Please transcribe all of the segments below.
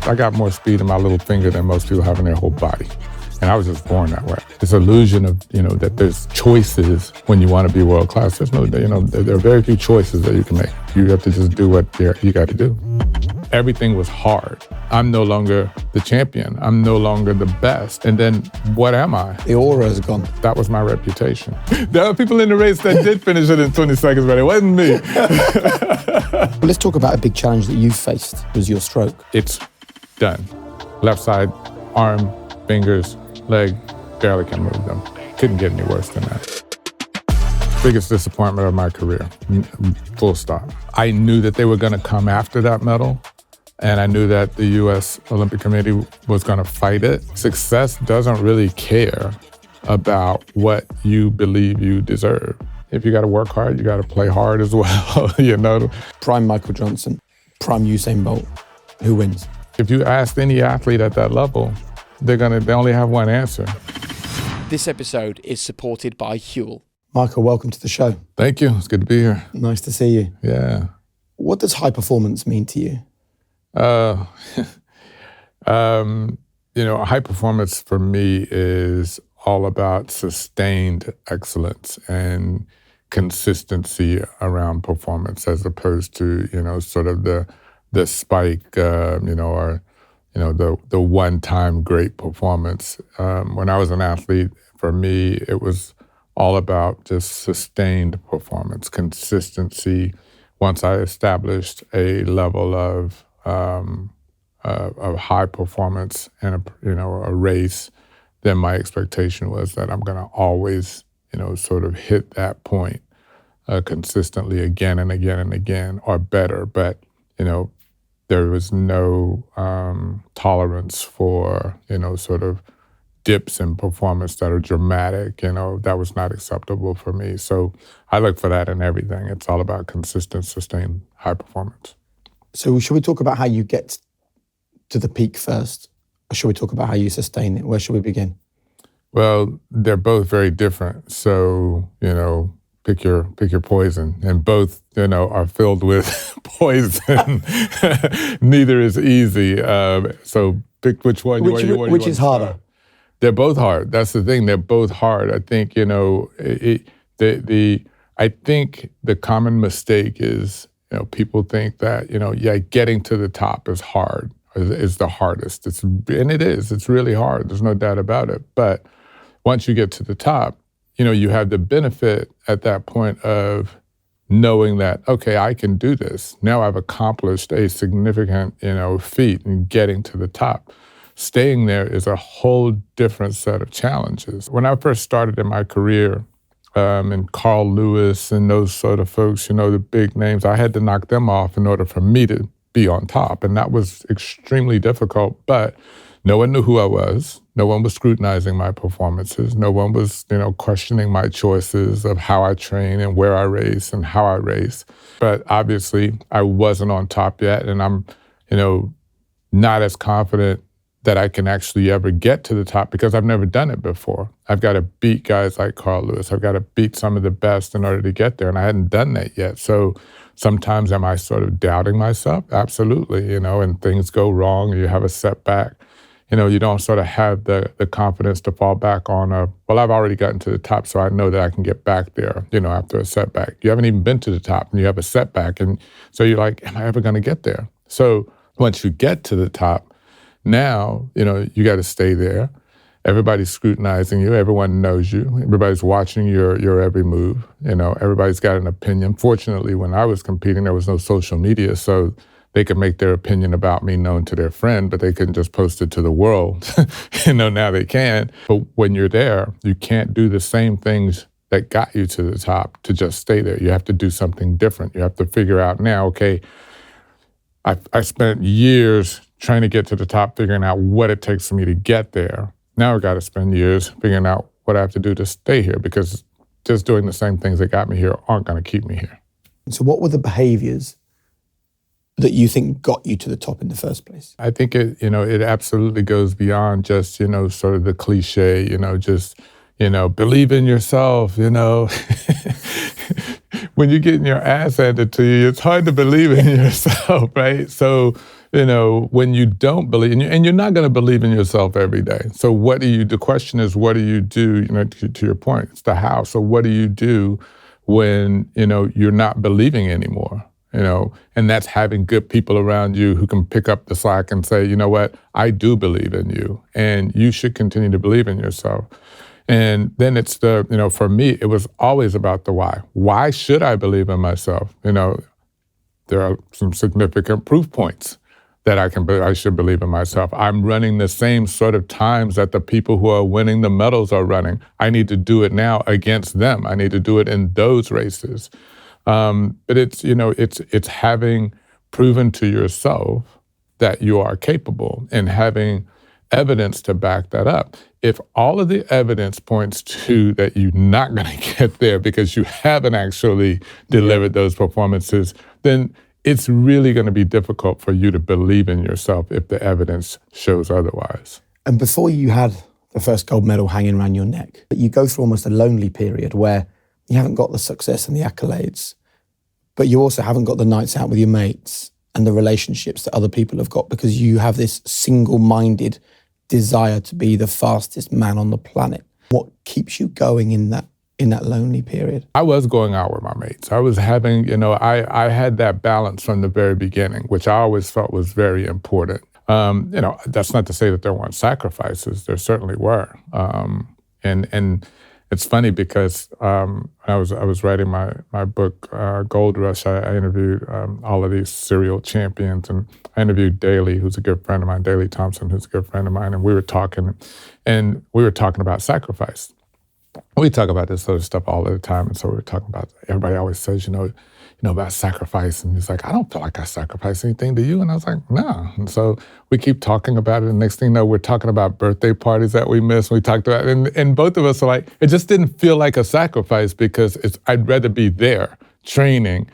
I got more speed in my little finger than most people have in their whole body. And I was just born that way. This illusion of, that there's choices when you want to be world class. There's no, there are very few choices that you can make. You have to just do what you got to do. Everything was hard. I'm no longer the champion. I'm no longer the best. And then what am I? The aura is gone. That was my reputation. There are people in the race that did finish it in 20 seconds, but it wasn't me. Well, let's talk about a big challenge that you faced, was your stroke. It's done. Left side, arm, fingers, leg, barely can move them. Couldn't get any worse than that. Biggest disappointment of my career, full stop. I knew that they were going to come after that medal, and I knew that the U.S. Olympic Committee was going to fight it. Success doesn't really care about what you believe you deserve. If you got to work hard, you got to play hard as well, Prime Michael Johnson, prime Usain Bolt, who wins? If you ask any athlete at that level, they only have one answer. This episode is supported by Huel. Michael, welcome to the show. Thank you. It's good to be here. Nice to see you. Yeah. What does high performance mean to you? High performance for me is all about sustained excellence and consistency around performance, as opposed to, sort of the spike, or the one-time great performance. When I was an athlete, for me, it was all about just sustained performance, consistency. Once I established a level of high performance in a race, then my expectation was that I'm going to always, sort of hit that point consistently again and again and again, or better. But, there was no tolerance for, sort of dips in performance that are dramatic. That was not acceptable for me. So I look for that in everything. It's all about consistent, sustained high performance. So should we talk about how you get to the peak first? Or should we talk about how you sustain it? Where should we begin? Well, they're both very different. So, pick your poison. And both, are filled with poison. Neither is easy. So pick which one you want. Which is harder? They're both hard. That's the thing. They're both hard. I think, I think the common mistake is, people think that, getting to the top is hard, is the hardest. And it is. It's really hard. There's no doubt about it. But once you get to the top, you have the benefit at that point of knowing that, okay, I can do this. Now I've accomplished a significant, feat in getting to the top. Staying there is a whole different set of challenges. When I first started in my career, and Carl Lewis and those sort of folks, the big names, I had to knock them off in order for me to be on top. And that was extremely difficult, but no one knew who I was. No one was scrutinizing my performances. No one was, questioning my choices of how I train and where I race and how I race. But obviously, I wasn't on top yet, and I'm, not as confident that I can actually ever get to the top because I've never done it before. I've got to beat guys like Carl Lewis. I've got to beat some of the best in order to get there, and I hadn't done that yet. So sometimes am I sort of doubting myself? Absolutely, and things go wrong, you have a setback. You don't sort of have the confidence to fall back on well, I've already gotten to the top, so I know that I can get back there, after a setback. You haven't even been to the top, and you have a setback, and so you're like, am I ever going to get there? So once you get to the top, now, you got to stay there. Everybody's scrutinizing you. Everyone knows you. Everybody's watching your every move. Everybody's got an opinion. Fortunately, when I was competing, there was no social media, so they could make their opinion about me known to their friend, but they couldn't just post it to the world. Now they can. But when you're there, you can't do the same things that got you to the top to just stay there. You have to do something different. You have to figure out now, okay, I spent years trying to get to the top, figuring out what it takes for me to get there. Now I've got to spend years figuring out what I have to do to stay here, because just doing the same things that got me here aren't going to keep me here. So what were the behaviors that you think got you to the top in the first place? I think it absolutely goes beyond just, sort of the cliche, just, believe in yourself, When you're getting your ass handed to you, it's hard to believe in yourself, right? So when you don't believe, and you're not going to believe in yourself every day. So the question is, what do you do, to your point, it's the how. So what do you do when, you're not believing anymore? And that's having good people around you who can pick up the slack and say, you know what, I do believe in you, and you should continue to believe in yourself. And then it's for me, it was always about the why. Why should I believe in myself? There are some significant proof points that I should believe in myself. I'm running the same sort of times that the people who are winning the medals are running. I need to do it now against them. I need to do it in those races. But it's having proven to yourself that you are capable and having evidence to back that up. If all of the evidence points to that you're not going to get there because you haven't actually delivered those performances, then it's really going to be difficult for you to believe in yourself if the evidence shows otherwise. And before you had the first gold medal hanging around your neck, you go through almost a lonely period where you haven't got the success and the accolades, but you also haven't got the nights out with your mates and the relationships that other people have got, because you have this single-minded desire to be the fastest man on the planet. What keeps you going in that lonely period? I was going out with my mates. I was having, I had that balance from the very beginning, which I always felt was very important. That's not to say that there weren't sacrifices. There certainly were. And it's funny because I was writing my book, Gold Rush. I interviewed all of these serial champions, and I interviewed Daley, who's a good friend of mine, Daley Thompson, who's a good friend of mine, and we were talking about sacrifice. We talk about this sort of stuff all the time, and so we were talking about, everybody always says, about sacrifice, and he's like, I don't feel like I sacrificed anything to you, and I was like, no. And so we keep talking about it, and next thing you know, we're talking about birthday parties that we missed. We talked about it, and both of us are like, it just didn't feel like a sacrifice because I'd rather be there, training,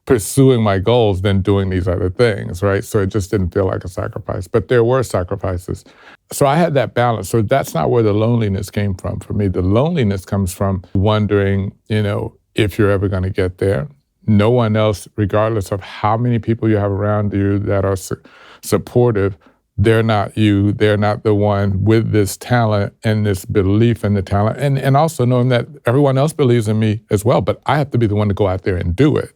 pursuing my goals than doing these other things, right? So it just didn't feel like a sacrifice, but there were sacrifices. So I had that balance. So that's not where the loneliness came from for me. The loneliness comes from wondering, if you're ever going to get there. No one else, regardless of how many people you have around you that are supportive, they're not you. They're not the one with this talent and this belief in the talent. And also knowing that everyone else believes in me as well, but I have to be the one to go out there and do it.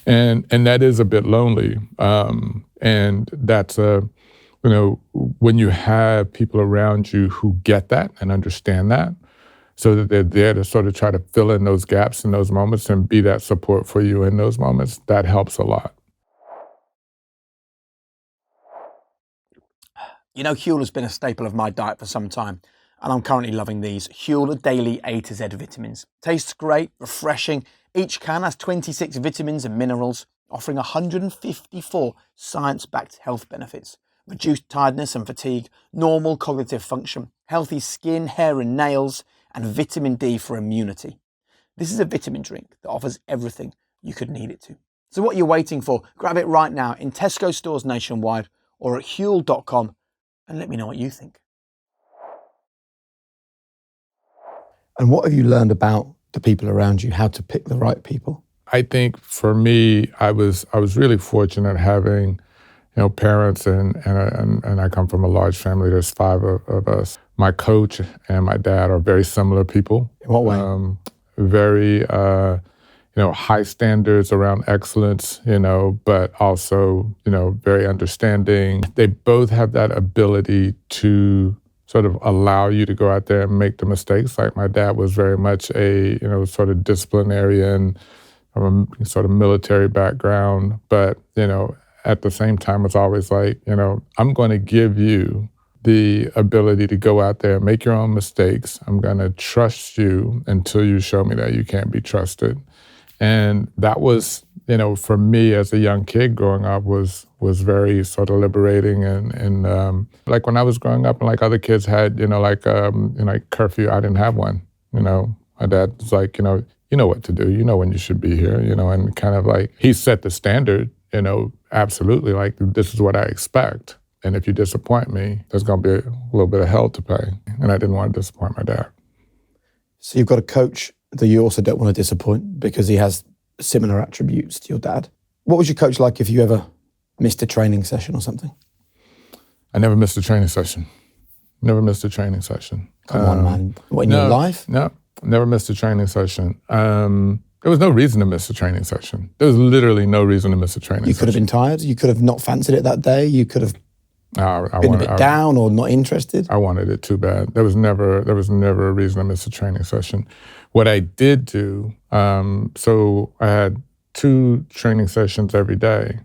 And that is a bit lonely. And that's when you have people around you who get that and understand that, so that they're there to sort of try to fill in those gaps in those moments and be that support for you in those moments, that helps a lot. Huel has been a staple of my diet for some time, and I'm currently loving these Huel Daily A to Z vitamins. Tastes great, refreshing. Each can has 26 vitamins and minerals, offering 154 science-backed health benefits. Reduced tiredness and fatigue, normal cognitive function, healthy skin, hair and nails, and vitamin D for immunity. This is a vitamin drink that offers everything you could need it to. So what are you waiting for? Grab it right now in Tesco stores nationwide or at Huel.com and let me know what you think. And what have you learned about the people around you, how to pick the right people? I think for me, I was really fortunate having parents, and I come from a large family. There's 5 of us. My coach and my dad are very similar people. In what way? Very, high standards around excellence, but also, very understanding. They both have that ability to sort of allow you to go out there and make the mistakes. Like my dad was very much a, sort of disciplinarian from a sort of military background, but, at the same time, it's always like, I'm going to give you the ability to go out there and make your own mistakes. I'm going to trust you until you show me that you can't be trusted. And that was, for me as a young kid growing up was very sort of liberating. And like when I was growing up and like other kids had, like curfew, I didn't have one. My dad was like, you know what to do. You know when you should be here, and kind of like he set the standard, absolutely, like this is what I expect. And if you disappoint me, there's going to be a little bit of hell to pay. And I didn't want to disappoint my dad. So you've got a coach that you also don't want to disappoint because he has similar attributes to your dad. What was your coach like if you ever missed a training session or something? I never missed a training session. Never missed a training session. Come on, man. What, in your life? No, never missed a training session. There was no reason to miss a training session. There was literally no reason to miss a training session. You could have been tired. You could have not fancied it that day. You could have been a bit down or not interested. I wanted it too bad. There was never a reason to miss a training session. What I did do, so I had 2 training sessions every day,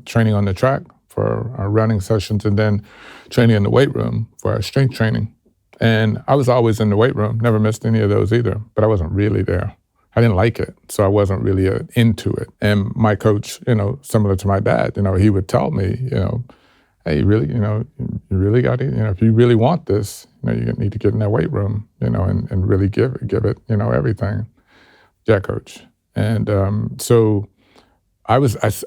training on the track for our running sessions, and then training in the weight room for our strength training. And I was always in the weight room, never missed any of those either, but I wasn't really there. I didn't like it, so I wasn't really into it. And my coach, similar to my dad, he would tell me, hey, you really got to, if you really want this, you need to get in that weight room, and really give it, everything. Yeah, coach. And so I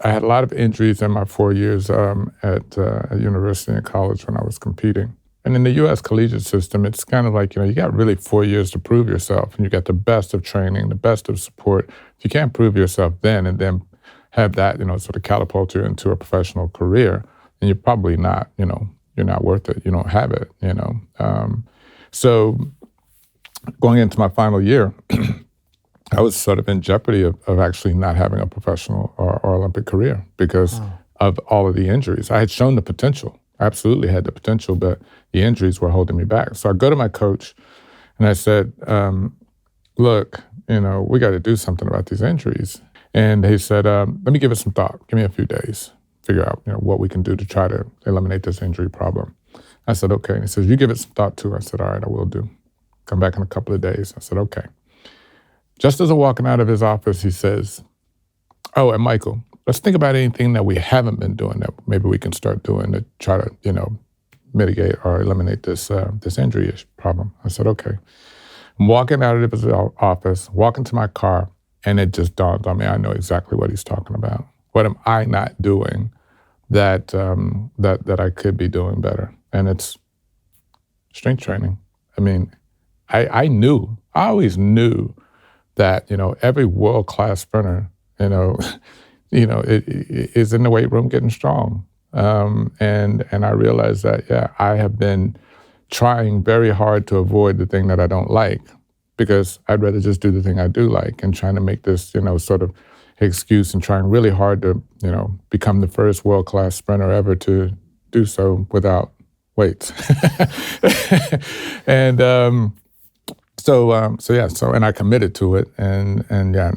had a lot of injuries in my 4 years at university and college when I was competing. And in the U.S. collegiate system, it's kind of like, you got really 4 years to prove yourself, and you got the best of training, the best of support. If you can't prove yourself then and then have that, sort of catapult you into a professional career, then you're probably not, you're not worth it. You don't have it, So going into my final year, I was sort of in jeopardy of actually not having a professional or Olympic career because of all of the injuries. I had shown the potential. I absolutely had the potential, but the injuries were holding me back. So I go to my coach and I said, look, we got to do something about these injuries. And he said, let me give it some thought. Give me a few days, figure out what we can do to try to eliminate this injury problem. I said, okay. And he says, you give it some thought too. I said, all right, I will do. Come back in a couple of days. I said, okay. Just as I'm walking out of his office, he says, oh, and Michael, let's think about anything that we haven't been doing that maybe we can start doing to try to, mitigate or eliminate this injury problem. I said, okay. I'm walking out of his office, walking to my car, and it just dawned on me, I know exactly what he's talking about. What am I not doing that I could be doing better? And it's strength training. I mean, I always knew that, every world-class sprinter, it is in the weight room getting strong. And I realized that, I have been trying very hard to avoid the thing that I don't like because I'd rather just do the thing I do like and trying to make this, sort of excuse and trying really hard to, become the first world-class sprinter ever to do so without weights. And and I committed to it and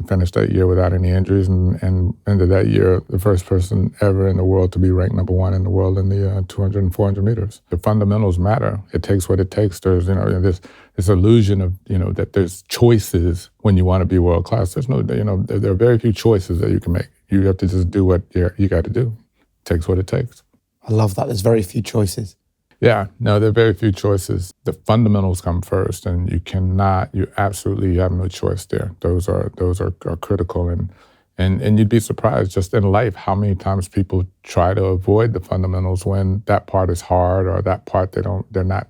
finished that year without any injuries and ended that year the first person ever in the world to be ranked number 1 in the world in the 200 and 400 meters. The fundamentals matter. It takes what it takes. There's, this illusion of, that there's choices when you want to be world class. There's no, there are very few choices that you can make. You have to just do what you got to do. It takes what it takes. I love that. There's very few choices. Yeah, no, there are very few choices. The fundamentals come first, and you absolutely have no choice there. Those are critical, and you'd be surprised just in life how many times people try to avoid the fundamentals when that part is hard or that part they're not,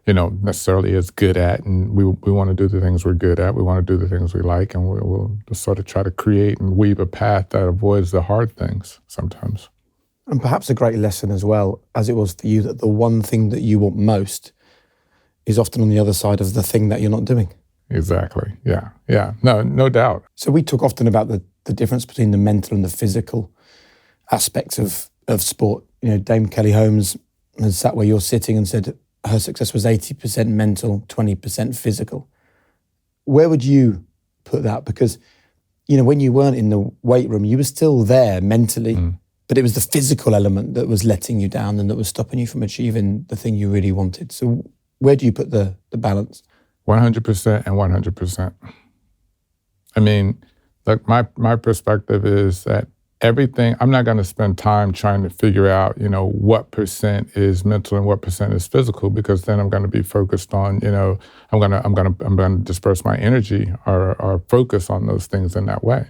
necessarily as good at. And we want to do the things we're good at. We want to do the things we like, and we'll just sort of try to create and weave a path that avoids the hard things sometimes. And perhaps a great lesson as well, as it was for you, that the one thing that you want most is often on the other side of the thing that you're not doing. Exactly. Yeah. No doubt. So we talk often about the difference between the mental and the physical aspects of sport. Dame Kelly Holmes has sat where you're sitting and said her success was 80% mental, 20% physical. Where would you put that? Because, when you weren't in the weight room, you were still there mentally. But it was the physical element that was letting you down and that was stopping you from achieving the thing you really wanted. So where do you put the balance? 100% and 100%. I mean, look, my perspective is that everything, I'm not going to spend time trying to figure out, what percent is mental and what percent is physical, because then I'm going to be focused on, I'm going to disperse my energy or focus on those things in that way.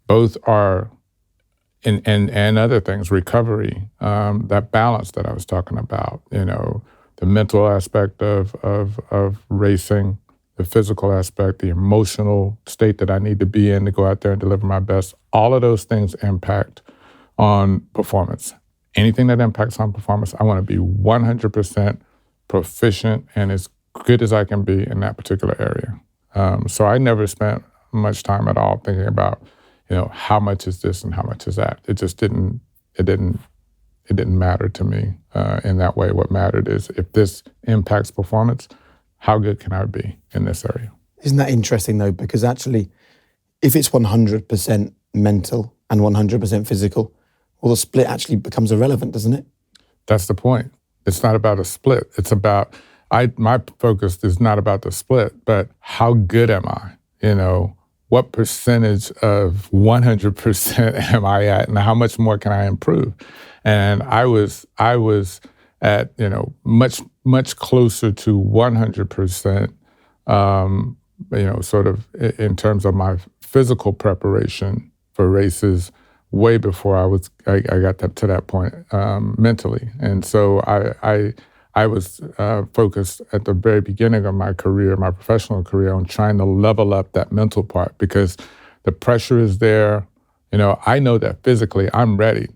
Both are and other things, recovery, that balance that I was talking about, the mental aspect of racing, the physical aspect, the emotional state that I need to be in to go out there and deliver my best. All of those things impact on performance. Anything that impacts on performance, I want to be 100% proficient and as good as I can be in that particular area. So I never spent much time at all thinking about, how much is this and how much is that. It just didn't matter to me in that way. What mattered is if this impacts performance, how good can I be in this area? Isn't that interesting though? Because actually, if it's 100% mental and 100% physical, well, the split actually becomes irrelevant, doesn't it? That's the point. It's not about a split. It's about, my focus is not about the split, but how good am I? What percentage of 100% am I at and how much more can I improve? And I was at, much closer to 100%, sort of in terms of my physical preparation for races way before I got to that point mentally. And so I was focused at the very beginning of my career, my professional career, on trying to level up that mental part because the pressure is there. I know that physically I'm ready.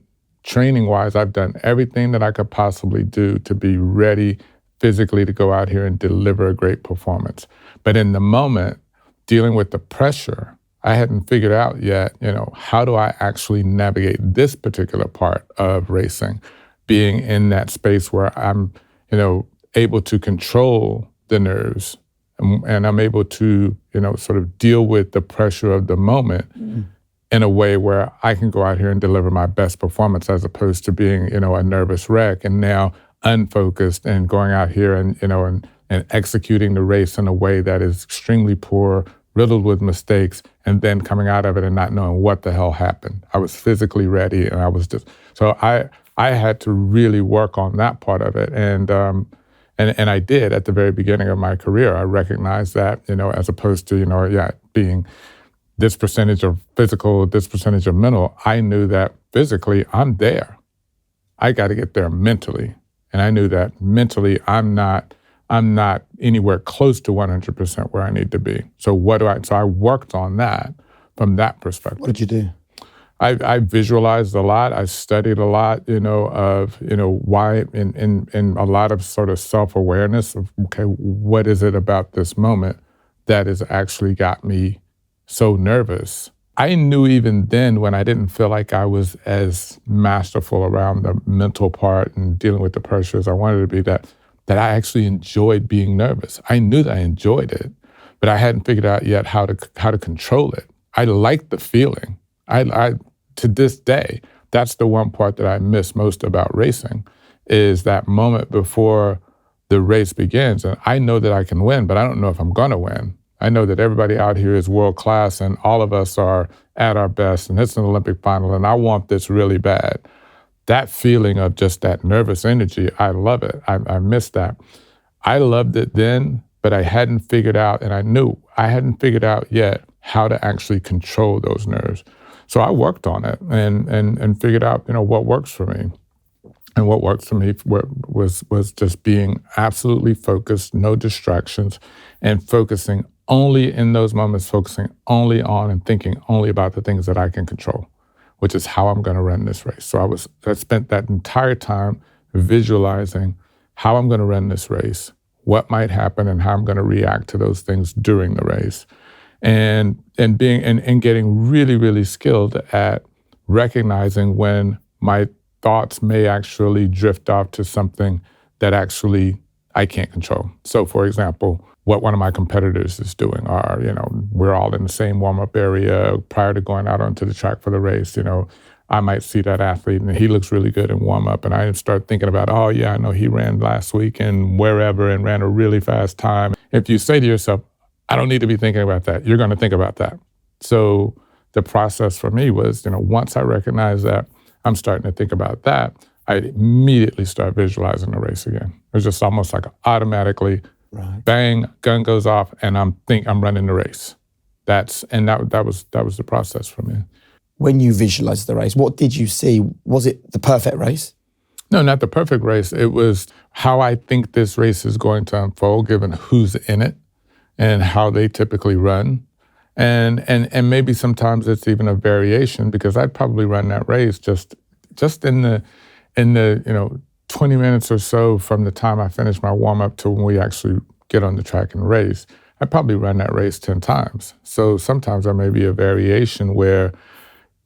Training-wise, I've done everything that I could possibly do to be ready physically to go out here and deliver a great performance. But in the moment, dealing with the pressure, I hadn't figured out yet, how do I actually navigate this particular part of racing, being in that space where I'm, able to control the nerves and I'm able to, sort of deal with the pressure of the moment in a way where I can go out here and deliver my best performance as opposed to being, a nervous wreck and now unfocused and going out here and, and executing the race in a way that is extremely poor, riddled with mistakes, and then coming out of it and not knowing what the hell happened. I was physically ready and I was just, so I had to really work on that part of it. And I did at the very beginning of my career. I recognized that, as opposed to, being this percentage of physical, this percentage of mental, I knew that physically I'm there. I got to get there mentally. And I knew that mentally I'm not anywhere close to 100% where I need to be. So I worked on that from that perspective. What did you do? I visualized a lot. I studied a lot, of why in a lot of sort of self-awareness of, okay, what is it about this moment that has actually got me so nervous? I knew even then when I didn't feel like I was as masterful around the mental part and dealing with the pressure as I wanted to be that I actually enjoyed being nervous. I knew that I enjoyed it, but I hadn't figured out yet how to control it. I liked the feeling. I to this day, that's the one part that I miss most about racing, is that moment before the race begins. And I know that I can win, but I don't know if I'm gonna win. I know that everybody out here is world class and all of us are at our best and it's an Olympic final and I want this really bad. That feeling of just that nervous energy, I love it. I miss that. I loved it then, but I hadn't figured out, and I knew I hadn't figured out yet how to actually control those nerves. So I worked on it and figured out, what works for me. And what worked for me was just being absolutely focused, no distractions, and focusing only in those moments, focusing only on and thinking only about the things that I can control, which is how I'm going to run this race. So I spent that entire time visualizing how I'm going to run this race, what might happen, and how I'm going to react to those things during the race. And getting really, really skilled at recognizing when my thoughts may actually drift off to something that actually I can't control. So for example, what one of my competitors is doing are, we're all in the same warm-up area prior to going out onto the track for the race. I might see that athlete and he looks really good in warm-up and I start thinking about, oh yeah, I know he ran last week and wherever and ran a really fast time. If you say to yourself, I don't need to be thinking about that, you're gonna think about that. So the process for me was, once I recognized that I'm starting to think about that, I immediately start visualizing the race again. It was just almost like automatically, right. Bang, gun goes off, and I'm running the race. That was the process for me. When you visualized the race, what did you see? Was it the perfect race? No, not the perfect race. It was how I think this race is going to unfold, given who's in it and how they typically run. And maybe sometimes it's even a variation because I'd probably run that race just just in the 20 minutes or so from the time I finish my warm-up to when we actually get on the track and race, I probably run that race 10 times. So sometimes there may be a variation where,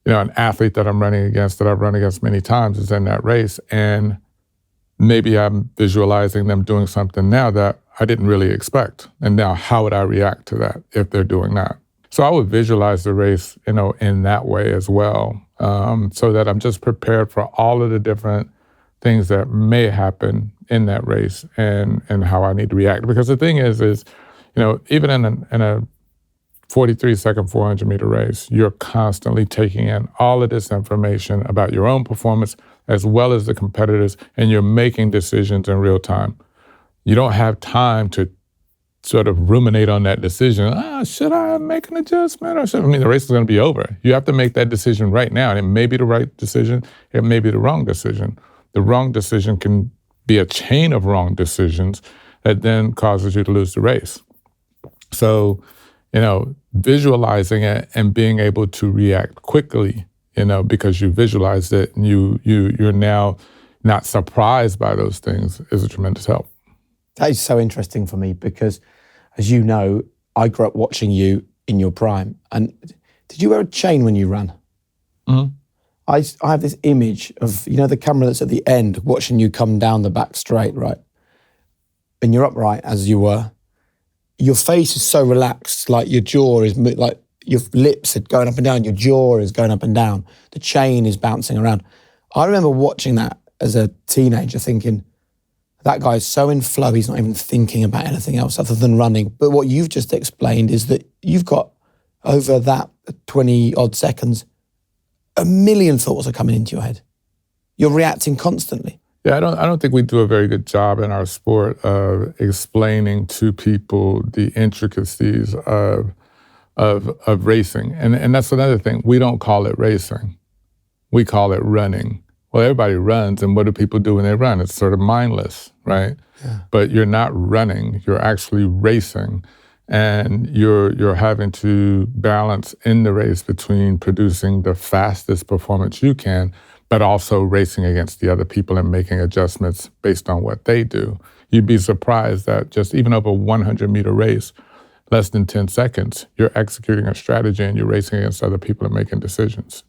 an athlete that I'm running against, that I've run against many times, is in that race, and maybe I'm visualizing them doing something now that I didn't really expect. And now how would I react to that if they're doing that? So I would visualize the race, in that way as well, so that I'm just prepared for all of the different things that may happen in that race and how I need to react. Because the thing is even in a 43-second 400-meter race, you're constantly taking in all of this information about your own performance as well as the competitors, and you're making decisions in real time. You don't have time to sort of ruminate on that decision. Should I make an adjustment or something? The race is going to be over. You have to make that decision right now, and it may be the right decision, it may be the wrong decision. The wrong decision can be a chain of wrong decisions that then causes you to lose the race. So, visualizing it and being able to react quickly, because you visualized it and you're now not surprised by those things, is a tremendous help. That is so interesting for me because, as you know, I grew up watching you in your prime. And did you wear a chain when you ran? Mm-hmm. I have this image of, the camera that's at the end watching you come down the back straight, right? And you're upright as you were. Your face is so relaxed, like your jaw is, like your lips are going up and down, your jaw is going up and down, the chain is bouncing around. I remember watching that as a teenager thinking, that guy's so in flow, he's not even thinking about anything else other than running. But what you've just explained is that you've got, over that 20-odd seconds, a million thoughts are coming into your head. You're reacting constantly. Yeah, I don't think we do a very good job in our sport of explaining to people the intricacies of racing. And that's another thing. We don't call it racing. We call it running. Well, everybody runs, and what do people do when they run? It's sort of mindless, right? Yeah. But you're not running, you're actually racing. And you're having to balance in the race between producing the fastest performance you can, but also racing against the other people and making adjustments based on what they do. You'd be surprised that just even over a 100-meter race, less than 10 seconds, you're executing a strategy and you're racing against other people and making decisions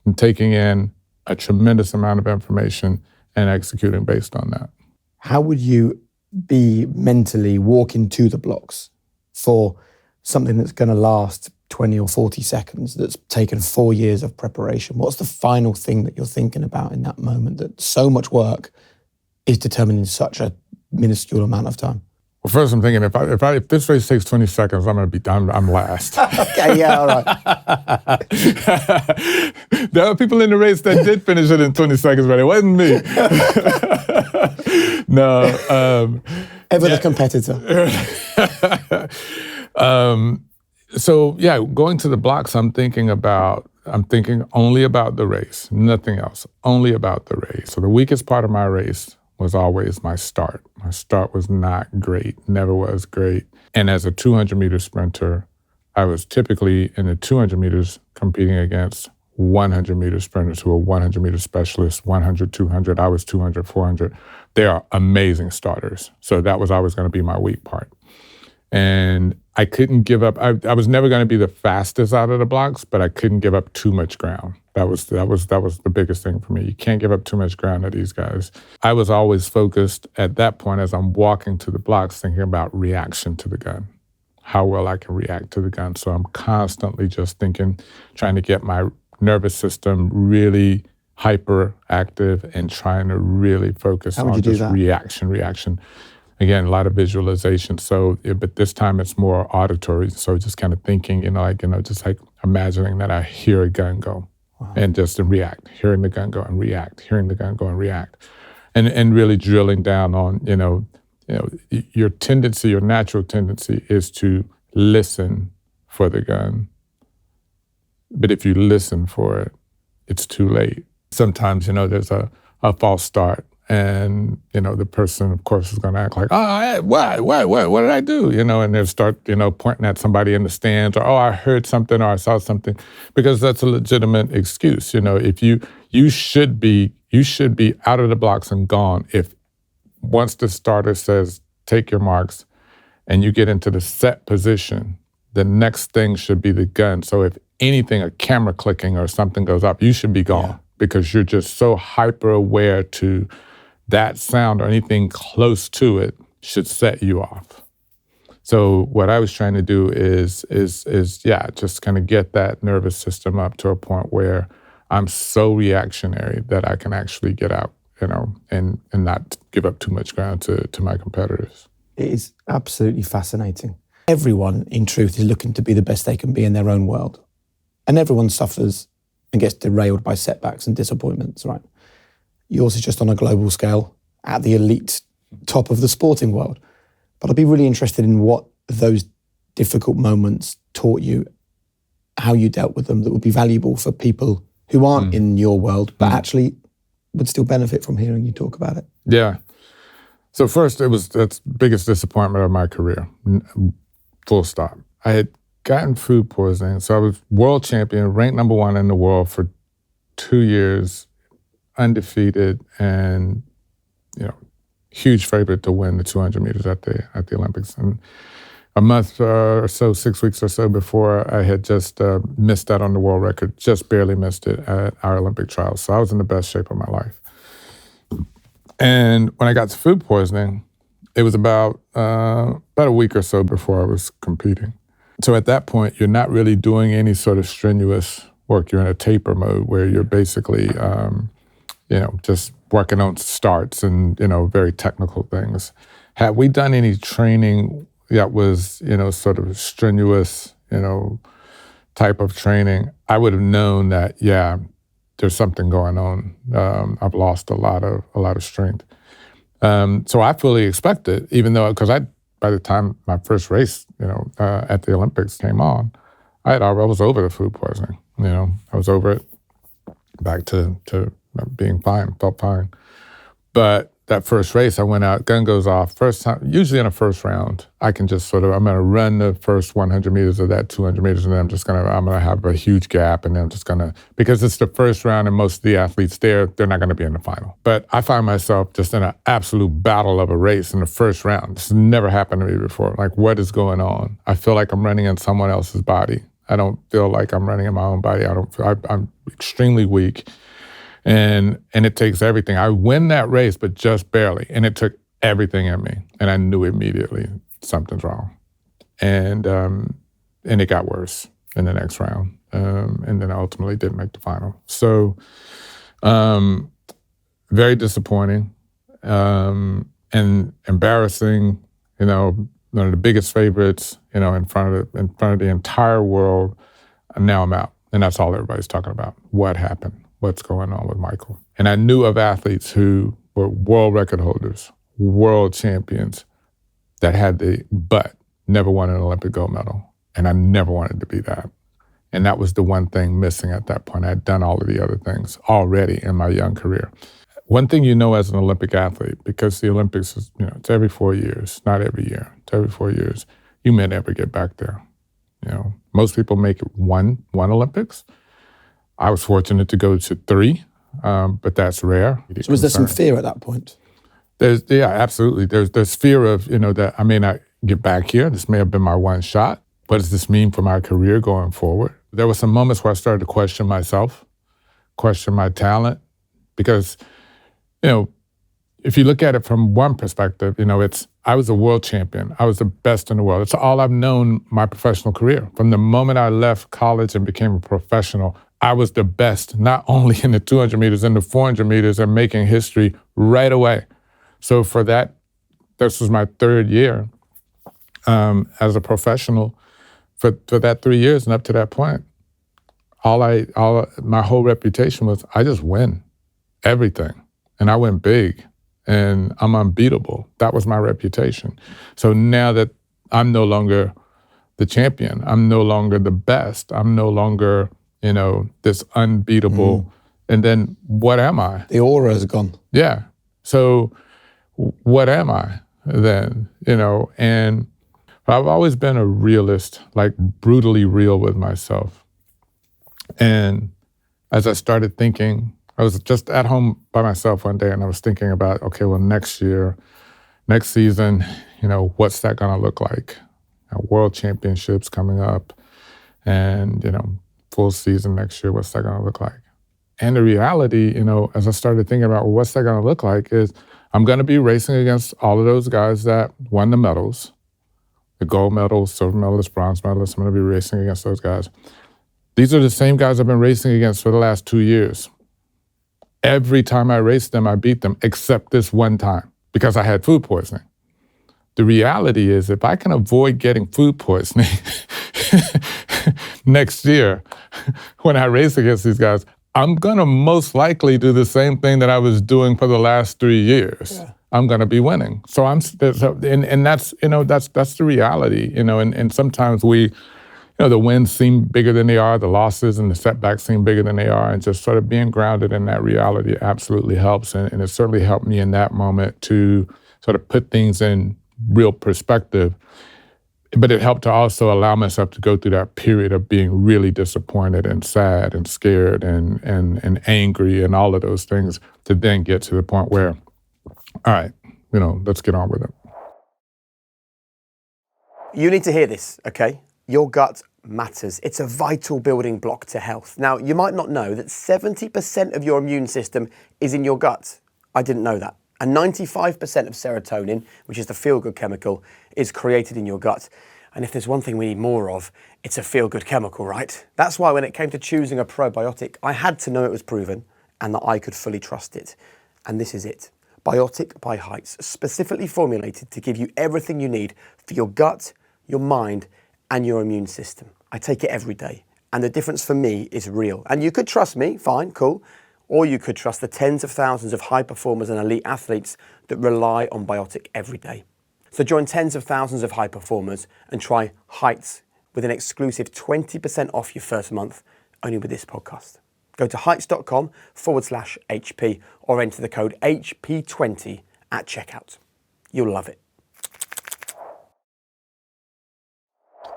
and taking in a tremendous amount of information and executing based on that. How would you be mentally walking to the blocks for something that's going to last 20 or 40 seconds, that's taken 4 years of preparation? What's the final thing that you're thinking about in that moment, that so much work is determined in such a minuscule amount of time? Well, first I'm thinking, if this race takes 20 seconds, I'm going to be done. I'm last. Okay, yeah, all right. There are people in the race that did finish it in 20 seconds, but it wasn't me. No. Ever the competitor. So yeah, going to the blocks, I'm thinking only about the race, nothing else, only about the race. So the weakest part of my race was always my start. My start was not great, never was great. And as a 200-meter sprinter, I was typically in the 200 meters competing against 100-meter sprinters who are 100-meter specialists, 100, 200. I was 200, 400. They are amazing starters. So that was always going to be my weak part. And I couldn't give up. I was never going to be the fastest out of the blocks, but I couldn't give up too much ground. That was the biggest thing for me. You can't give up too much ground to these guys. I was always focused at that point as I'm walking to the blocks, thinking about reaction to the gun, how well I can react to the gun. So I'm constantly just thinking, trying to get my nervous system really hyperactive and trying to really focus on just reaction. Again, a lot of visualization. So, but this time it's more auditory. So just kind of thinking, just like imagining that I hear a gun go and just to react, hearing the gun go and react, hearing the gun go and react. And really drilling down on, your natural tendency is to listen for the gun. But if you listen for it, it's too late. Sometimes, there's a false start. And, the person, of course, is going to act like, what did I do? And they'll start, pointing at somebody in the stands or, I heard something or I saw something, because that's a legitimate excuse. If you you should be out of the blocks and gone if once the starter says, take your marks, and you get into the set position, the next thing should be the gun. So if anything, a camera clicking or something goes up, you should be gone because you're just so hyper aware to that sound or anything close to it should set you off. So what I was trying to do is just kind of get that nervous system up to a point where I'm so reactionary that I can actually get out, and not give up too much ground to my competitors. It is absolutely fascinating. Everyone, in truth, is looking to be the best they can be in their own world. And everyone suffers and gets derailed by setbacks and disappointments, right? Yours is just on a global scale at the elite top of the sporting world. But I'd be really interested in what those difficult moments taught you, how you dealt with them, that would be valuable for people who aren't in your world, but actually would still benefit from hearing you talk about it. Yeah. So first, that's the biggest disappointment of my career, full stop. I had gotten food poisoning. So I was world champion, ranked number 1 in the world for 2 years, undefeated, and, huge favorite to win the 200 meters at the Olympics. And a month or so, 6 weeks or so before, I had just missed out on the world record, just barely missed it at our Olympic trials. So I was in the best shape of my life. And when I got to food poisoning, it was about a week or so before I was competing. So at that point, you're not really doing any sort of strenuous work. You're in a taper mode where you're basically, just working on starts and, very technical things. Had we done any training that was, sort of strenuous, type of training, I would have known that, there's something going on. I've lost a lot of strength. So I fully expected, even though, because by the time my first race, at the Olympics came on, I was over the food poisoning. I was over it, back to being fine, felt fine. But that first race, I went out, gun goes off. First time, usually in a first round, I can just I'm going to run the first 100 meters of that 200 meters, and then I'm going to have a huge gap, and then I'm just going to, because it's the first round and most of the athletes they're not going to be in the final. But I find myself just in an absolute battle of a race in the first round. This has never happened to me before. Like, what is going on? I feel like I'm running in someone else's body. I don't feel like I'm running in my own body. I'm extremely weak. And it takes everything. I win that race, but just barely. And it took everything in me. And I knew immediately something's wrong. And it got worse in the next round. And then I ultimately didn't make the final. So very disappointing and embarrassing. One of the biggest favorites, in front of the entire world. And now I'm out. And that's all everybody's talking about. What happened? What's going on with Michael? And I knew of athletes who were world record holders, world champions, that had but never won an Olympic gold medal. And I never wanted to be that. And that was the one thing missing at that point. I had done all of the other things already in my young career. One thing as an Olympic athlete, because the Olympics is, it's every 4 years, not every year, it's every 4 years, you may never get back there. Most people make it one Olympics. I was fortunate to go to 3, but that's rare. So was there some fear at that point? Absolutely. There's fear of, that I may not get back here. This may have been my one shot. What does this mean for my career going forward? There were some moments where I started to question myself, question my talent, because, if you look at it from one perspective, I was a world champion. I was the best in the world. It's all I've known my professional career. From the moment I left college and became a professional, I was the best, not only in the 200 meters, in the 400 meters, and making history right away. So for that, this was my 3rd year as a professional. For that 3 years and up to that point, my whole reputation was I just win everything, and I win big, and I'm unbeatable. That was my reputation. So now that I'm no longer the champion, I'm no longer the best, I'm no longer this unbeatable. And then what am I? The aura is gone. Yeah. So what am I then? And I've always been a realist, like brutally real with myself. And as I started thinking I was just at home by myself one day and I was thinking about, okay, well, next season, what's that going to look like? World championships coming up and, full season next year, what's that going to look like? And the reality, as I started thinking about, well, what's that going to look like is I'm going to be racing against all of those guys that won the medals, the gold medals, silver medalists, bronze medalists. I'm going to be racing against those guys. These are the same guys I've been racing against for the last 2 years. Every time I raced them, I beat them, except this one time, because I had food poisoning. The reality is, if I can avoid getting food poisoning next year when I race against these guys, I'm gonna most likely do the same thing that I was doing for the last 3 years. Yeah. I'm gonna be winning. So that's the reality, and sometimes the wins seem bigger than they are, the losses and the setbacks seem bigger than they are, and just sort of being grounded in that reality absolutely helps. And it certainly helped me in that moment to sort of put things in real perspective. But it helped to also allow myself to go through that period of being really disappointed and sad and scared and angry and all of those things to then get to the point where, all right, let's get on with it. You need to hear this, okay? Your gut matters. It's a vital building block to health. Now, you might not know that 70% of your immune system is in your gut. I didn't know that. And 95% of serotonin, which is the feel-good chemical, is created in your gut. And if there's one thing we need more of, it's a feel-good chemical, right? That's why when it came to choosing a probiotic, I had to know it was proven and that I could fully trust it. And this is it. Biotic by Heights, specifically formulated to give you everything you need for your gut, your mind, and your immune system. I take it every day. And the difference for me is real. And you could trust me, fine, cool. Or you could trust the tens of thousands of high performers and elite athletes that rely on Biotic every day. So join tens of thousands of high performers and try Heights with an exclusive 20% off your first month only with this podcast. Go to heights.com/HP or enter the code HP20 at checkout. You'll love it.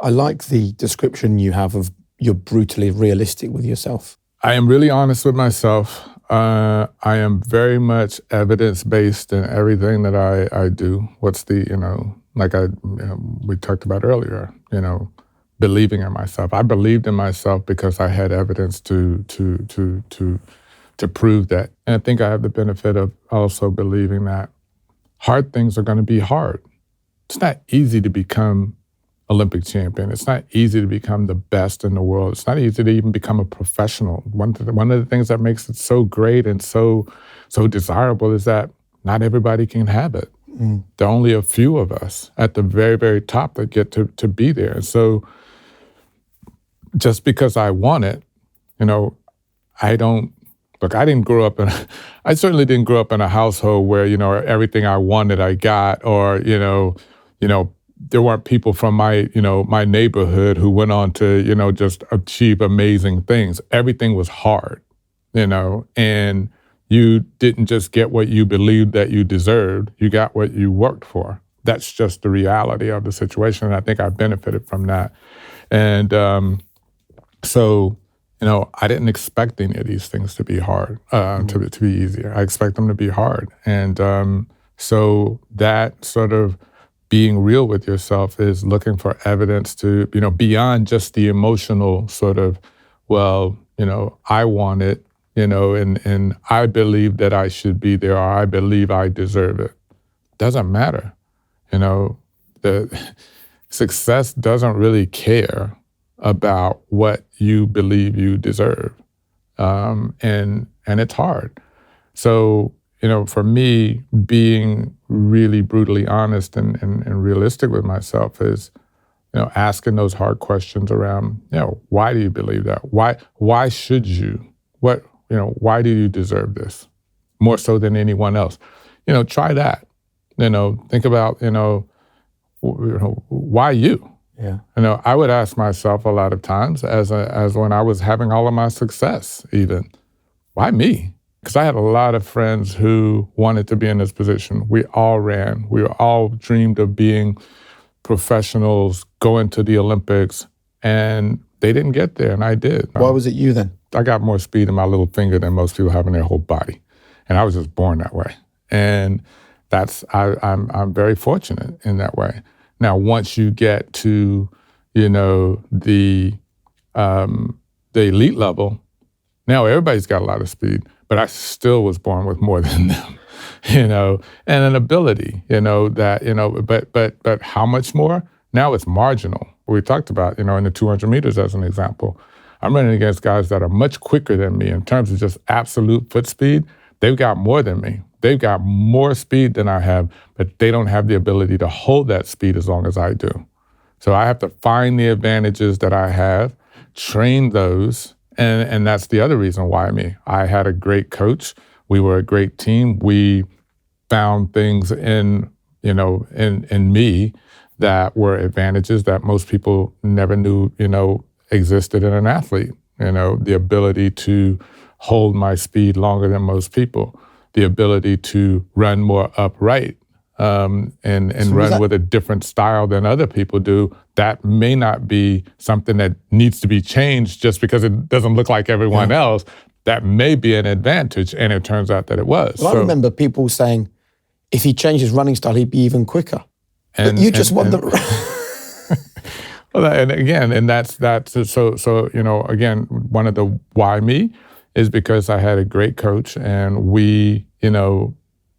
I like the description you have of you're brutally realistic with yourself. I am really honest with myself. I am very much evidence-based in everything that I do. What's the, we talked about earlier, believing in myself. I believed in myself because I had evidence to prove that. And I think I have the benefit of also believing that hard things are going to be hard. It's not easy to become Olympic champion. It's not easy to become the best in the world. It's not easy to even become a professional. One of the things that makes it so great and so desirable is that not everybody can have it. Mm. There are only a few of us at the very, very top that get to be there. And so just because I want it, I didn't grow up I certainly didn't grow up in a household where, everything I wanted I got, or, there weren't people from my neighborhood who went on to, just achieve amazing things. Everything was hard, and you didn't just get what you believed that you deserved. You got what you worked for. That's just the reality of the situation. And I think I benefited from that. And so, I didn't expect any of these things to be hard, to be easier. I expect them to be hard. And so that sort of being real with yourself is looking for evidence to, beyond just the emotional sort of, I want it, and I believe that I should be there, or I believe I deserve it. Doesn't matter. The success doesn't really care about what you believe you deserve. And it's hard. So, for me, being really brutally honest and realistic with myself is, asking those hard questions around, why do you believe that? Why should you? Why do you deserve this? More so than anyone else. Try that. Think about, why you? Yeah. I would ask myself a lot of times as when I was having all of my success even, why me? Because I had a lot of friends who wanted to be in this position. We all ran. We all dreamed of being professionals, going to the Olympics. And they didn't get there, and I did. Why was it you then? I got more speed in my little finger than most people have in their whole body, and I was just born that way. And I'm very fortunate in that way. Now, once you get to, the elite level, now everybody's got a lot of speed, but I still was born with more than them, and an ability, but how much more? Now it's marginal. We talked about, in the 200 meters as an example. I'm running against guys that are much quicker than me in terms of just absolute foot speed. They've got more than me. They've got more speed than I have, but they don't have the ability to hold that speed as long as I do. So I have to find the advantages that I have, train those, and that's the other reason why me. I had a great coach. We were a great team. We found things in me that were advantages that most people never knew, existed in an athlete. The ability to hold my speed longer than most people, the ability to run more upright, and run with a different style than other people do. That may not be something that needs to be changed just because it doesn't look like everyone else. That may be an advantage, and it turns out that it was. Well, I remember people saying, if he changed his running style, he'd be even quicker. But you just won the... Well, and again, and that's so again, one of the why me is because I had a great coach, and we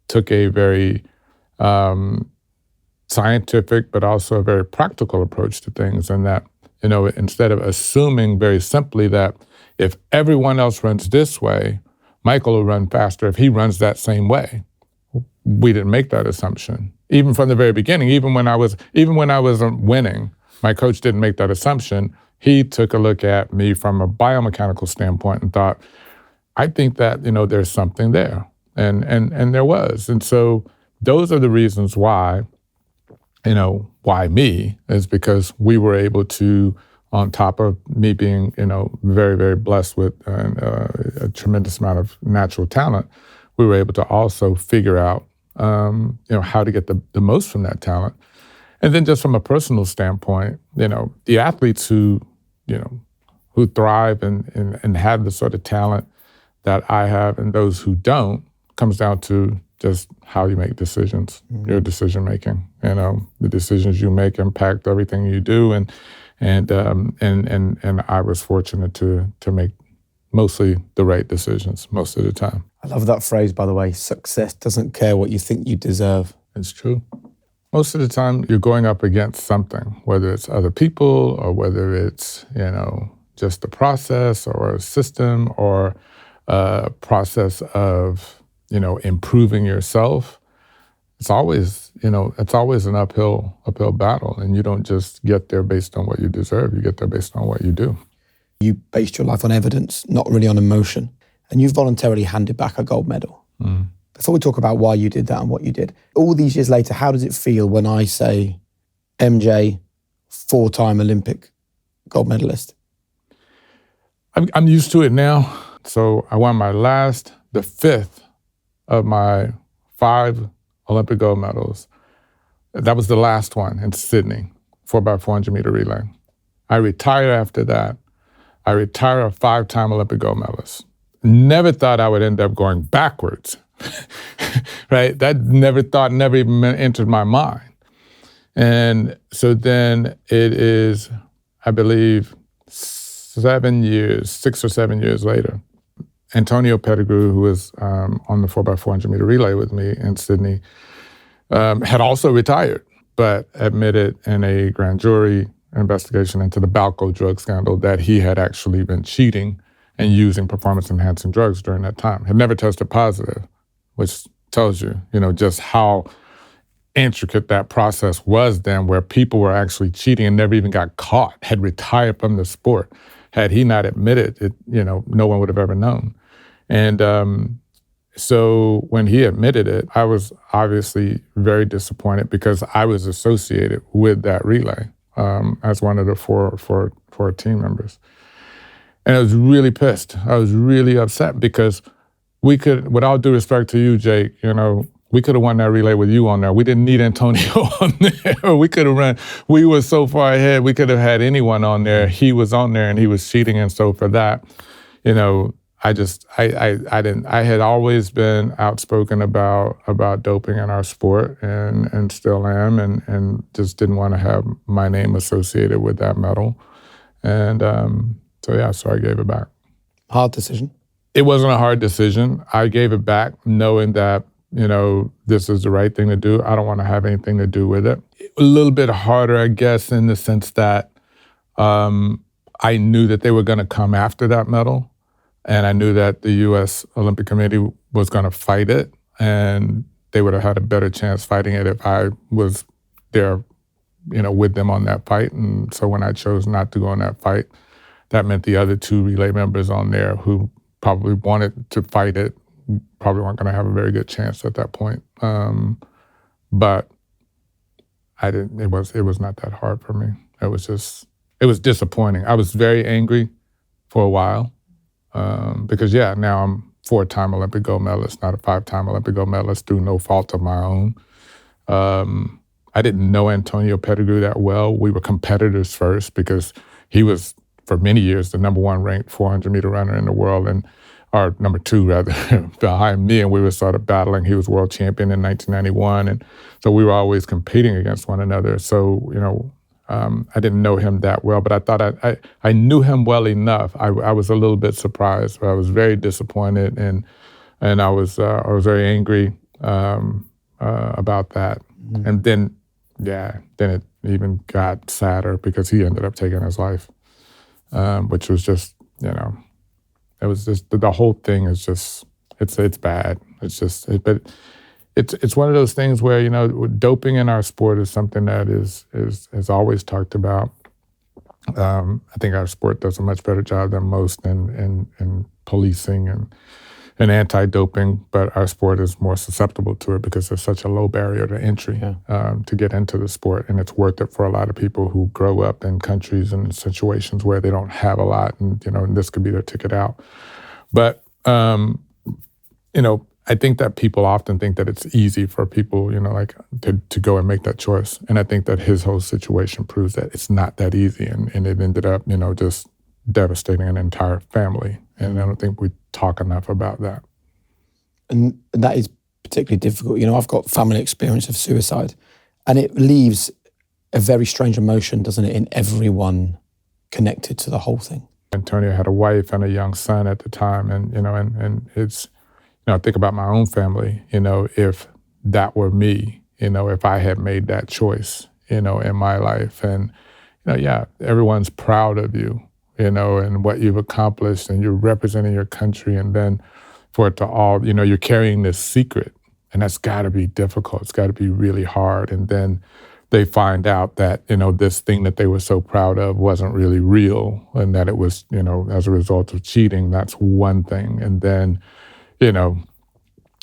took a very scientific but also a very practical approach to things, and that instead of assuming very simply that if everyone else runs this way, Michael will run faster if he runs that same way. We didn't make that assumption. Even from the very beginning, even when I wasn't winning, my coach didn't make that assumption. He took a look at me from a biomechanical standpoint and thought, I think that, there's something there. And there was. And so those are the reasons why, why me, is because we were able to, on top of me being, very, very blessed with a tremendous amount of natural talent, we were able to also figure out, how to get the most from that talent. And then just from a personal standpoint, the athletes who thrive and have the sort of talent that I have and those who don't comes down to just how you make decisions, your decision making. The decisions you make impact everything you do, and I was fortunate to make mostly the right decisions most of the time. I love that phrase, by the way. Success doesn't care what you think you deserve. It's true. Most of the time, you're going up against something, whether it's other people or whether it's, just a process or a system or a process of, improving yourself. It's always, an uphill battle, and you don't just get there based on what you deserve. You get there based on what you do. You based your life on evidence, not really on emotion, and you voluntarily handed back a gold medal. Mm. Before we talk about why you did that and what you did, all these years later, how does it feel when I say MJ, 4-time Olympic gold medalist? I'm used to it now. So I won the 5th of my 5 Olympic gold medals. That was the last one in Sydney, 4x400 meter relay. I retired after that. I retired a 5-time Olympic gold medalist. Never thought I would end up going backwards. Right? That never even entered my mind. And so then it is, I believe, 6 or 7 years later, Antonio Pettigrew, who was on the 4x400 meter relay with me in Sydney, had also retired, but admitted in a grand jury investigation into the Balco drug scandal that he had actually been cheating and using performance-enhancing drugs during that time. Had never tested positive, which tells you, just how intricate that process was then, where people were actually cheating and never even got caught, had retired from the sport. Had he not admitted it, no one would have ever known. And so when he admitted it, I was obviously very disappointed because I was associated with that relay as one of the four team members. And I was really pissed. I was really upset because we could, with all due respect to you, Jake, We could have won that relay with you on there. We didn't need Antonio on there. We could have run. We were so far ahead. We could have had anyone on there. He was on there and he was cheating. And so for that, you know, I didn't. I had always been outspoken about doping in our sport, and still am, and just didn't want to have my name associated with that medal. And so I gave it back. Hard decision? It wasn't a hard decision. I gave it back knowing that, you know, this is the right thing to do. I don't want to have anything to do with it. A little bit harder, I guess, in the sense that I knew that they were going to come after that medal, and I knew that the U.S. Olympic Committee was going to fight it, and they would have had a better chance fighting it if I was there, you know, with them on that fight. And so when I chose not to go on that fight, that meant the other two relay members on there who probably wanted to fight it probably weren't going to have a very good chance at that point. But I didn't. It was not that hard for me. It was disappointing. I was very angry for a while because now I'm 4-time Olympic gold medalist, not a 5-time Olympic gold medalist through no fault of my own. I didn't know Antonio Pettigrew that well. We were competitors first because he was, for many years, the number 1 ranked 400-meter runner in the world, or number 2 rather, behind me, and we were sort of battling. He was world champion in 1991, and so we were always competing against one another. So, you know, I didn't know him that well, but I thought I knew him well enough. I was a little bit surprised. I was very disappointed, and I was very angry about that. Mm-hmm. And then it even got sadder because he ended up taking his life, which was just, you know, it was just, the whole thing is just, it's bad. It's just, but it's one of those things where, you know, doping in our sport is something that is always talked about. I think our sport does a much better job than most in policing and anti-doping, but our sport is more susceptible to it because there's such a low barrier to entry to get into the sport, and it's worth it for a lot of people who grow up in countries and situations where they don't have a lot, and, you know, and this could be their ticket out. But you know, I think that people often think that it's easy for people, you know, like to go and make that choice, and I think that his whole situation proves that it's not that easy, and it ended up, you know, just devastating an entire family, and I don't think we talk enough about that. And that is particularly difficult. You know, I've got family experience of suicide, and it leaves a very strange emotion, doesn't it, in everyone connected to the whole thing. Antonio had a wife and a young son at the time, and, you know, and it's, you know, I think about my own family, you know, if that were me, you know, if I had made that choice, you know, in my life, and, you know, everyone's proud of you, you know, and what you've accomplished, and you're representing your country, and then for it to all, you know, you're carrying this secret, and that's got to be difficult. It's got to be really hard. And then they find out that, you know, this thing that they were so proud of wasn't really real, and that it was, you know, as a result of cheating. That's one thing. And then, you know,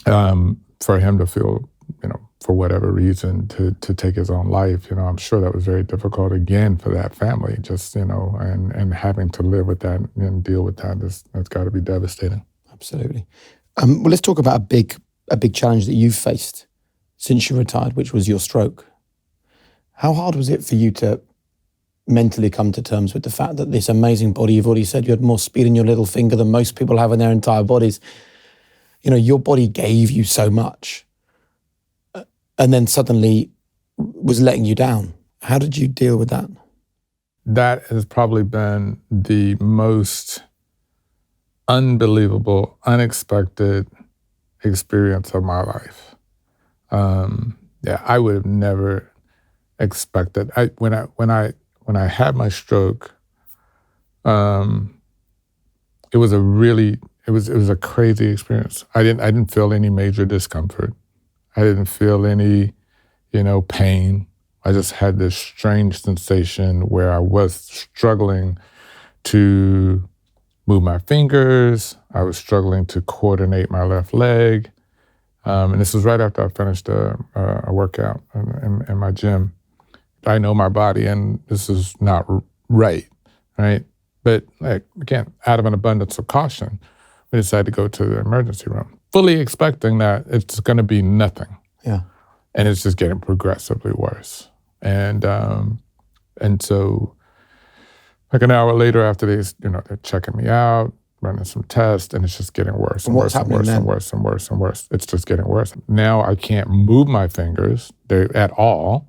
for him to feel, you know, for whatever reason, to take his own life, you know, I'm sure that was very difficult again for that family, just, you know, and having to live with that and deal with that, that's got to be devastating. Absolutely. Well, let's talk about a big challenge that you've faced since you retired, which was your stroke. How hard was it for you to mentally come to terms with the fact that this amazing body, you've already said you had more speed in your little finger than most people have in their entire bodies, you know, your body gave you so much, and then suddenly was letting you down. How did you deal with that? That has probably been the most unbelievable, unexpected experience of my life. I would have never expected. When I had my stroke, it was a crazy experience. I didn't feel any major discomfort. I didn't feel any, you know, pain. I just had this strange sensation where I was struggling to move my fingers. I was struggling to coordinate my left leg. And this was right after I finished a workout in my gym. I know my body, and this is not right? But, like, again, out of an abundance of caution, we decided to go to the emergency room. fully expecting that it's going to be nothing. Yeah. And it's just getting progressively worse. And so like an hour later after they're checking me out, running some tests, and it's just getting worse and worse and worse and worse and worse and worse. It's just getting worse. Now I can't move my fingers at all.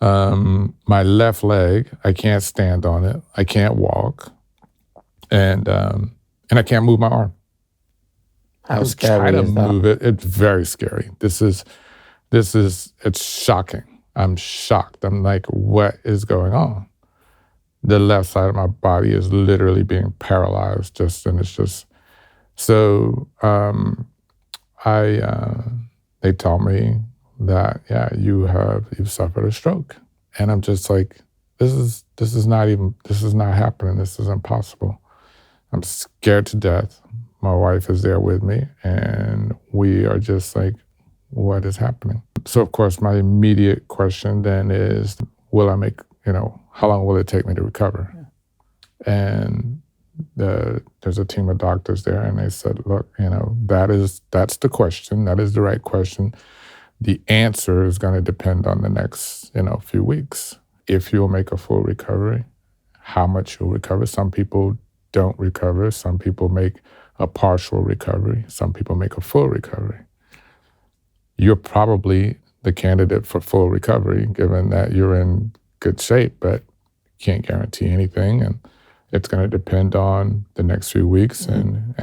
My left leg, I can't stand on it. I can't walk. And I can't move my arm. How scary is that? Move it. It's very scary. It's shocking. I'm shocked. I'm like, what is going on? The left side of my body is literally being paralyzed. So they told me that, yeah, you've suffered a stroke. And I'm just like, this is not happening. This is impossible. I'm scared to death. My wife is there with me, and we are just like, what is happening? So, of course, my immediate question then is, how long will it take me to recover? Yeah. And there's a team of doctors there, and they said, look, that's the question. That is the right question. The answer is going to depend on the next, few weeks. If you'll make a full recovery, how much you'll recover. Some people don't recover. Some people make a partial recovery. Some people make a full recovery. You're probably the candidate for full recovery, given that you're in good shape, but can't guarantee anything. And it's going to depend on the next few weeks. Mm-hmm.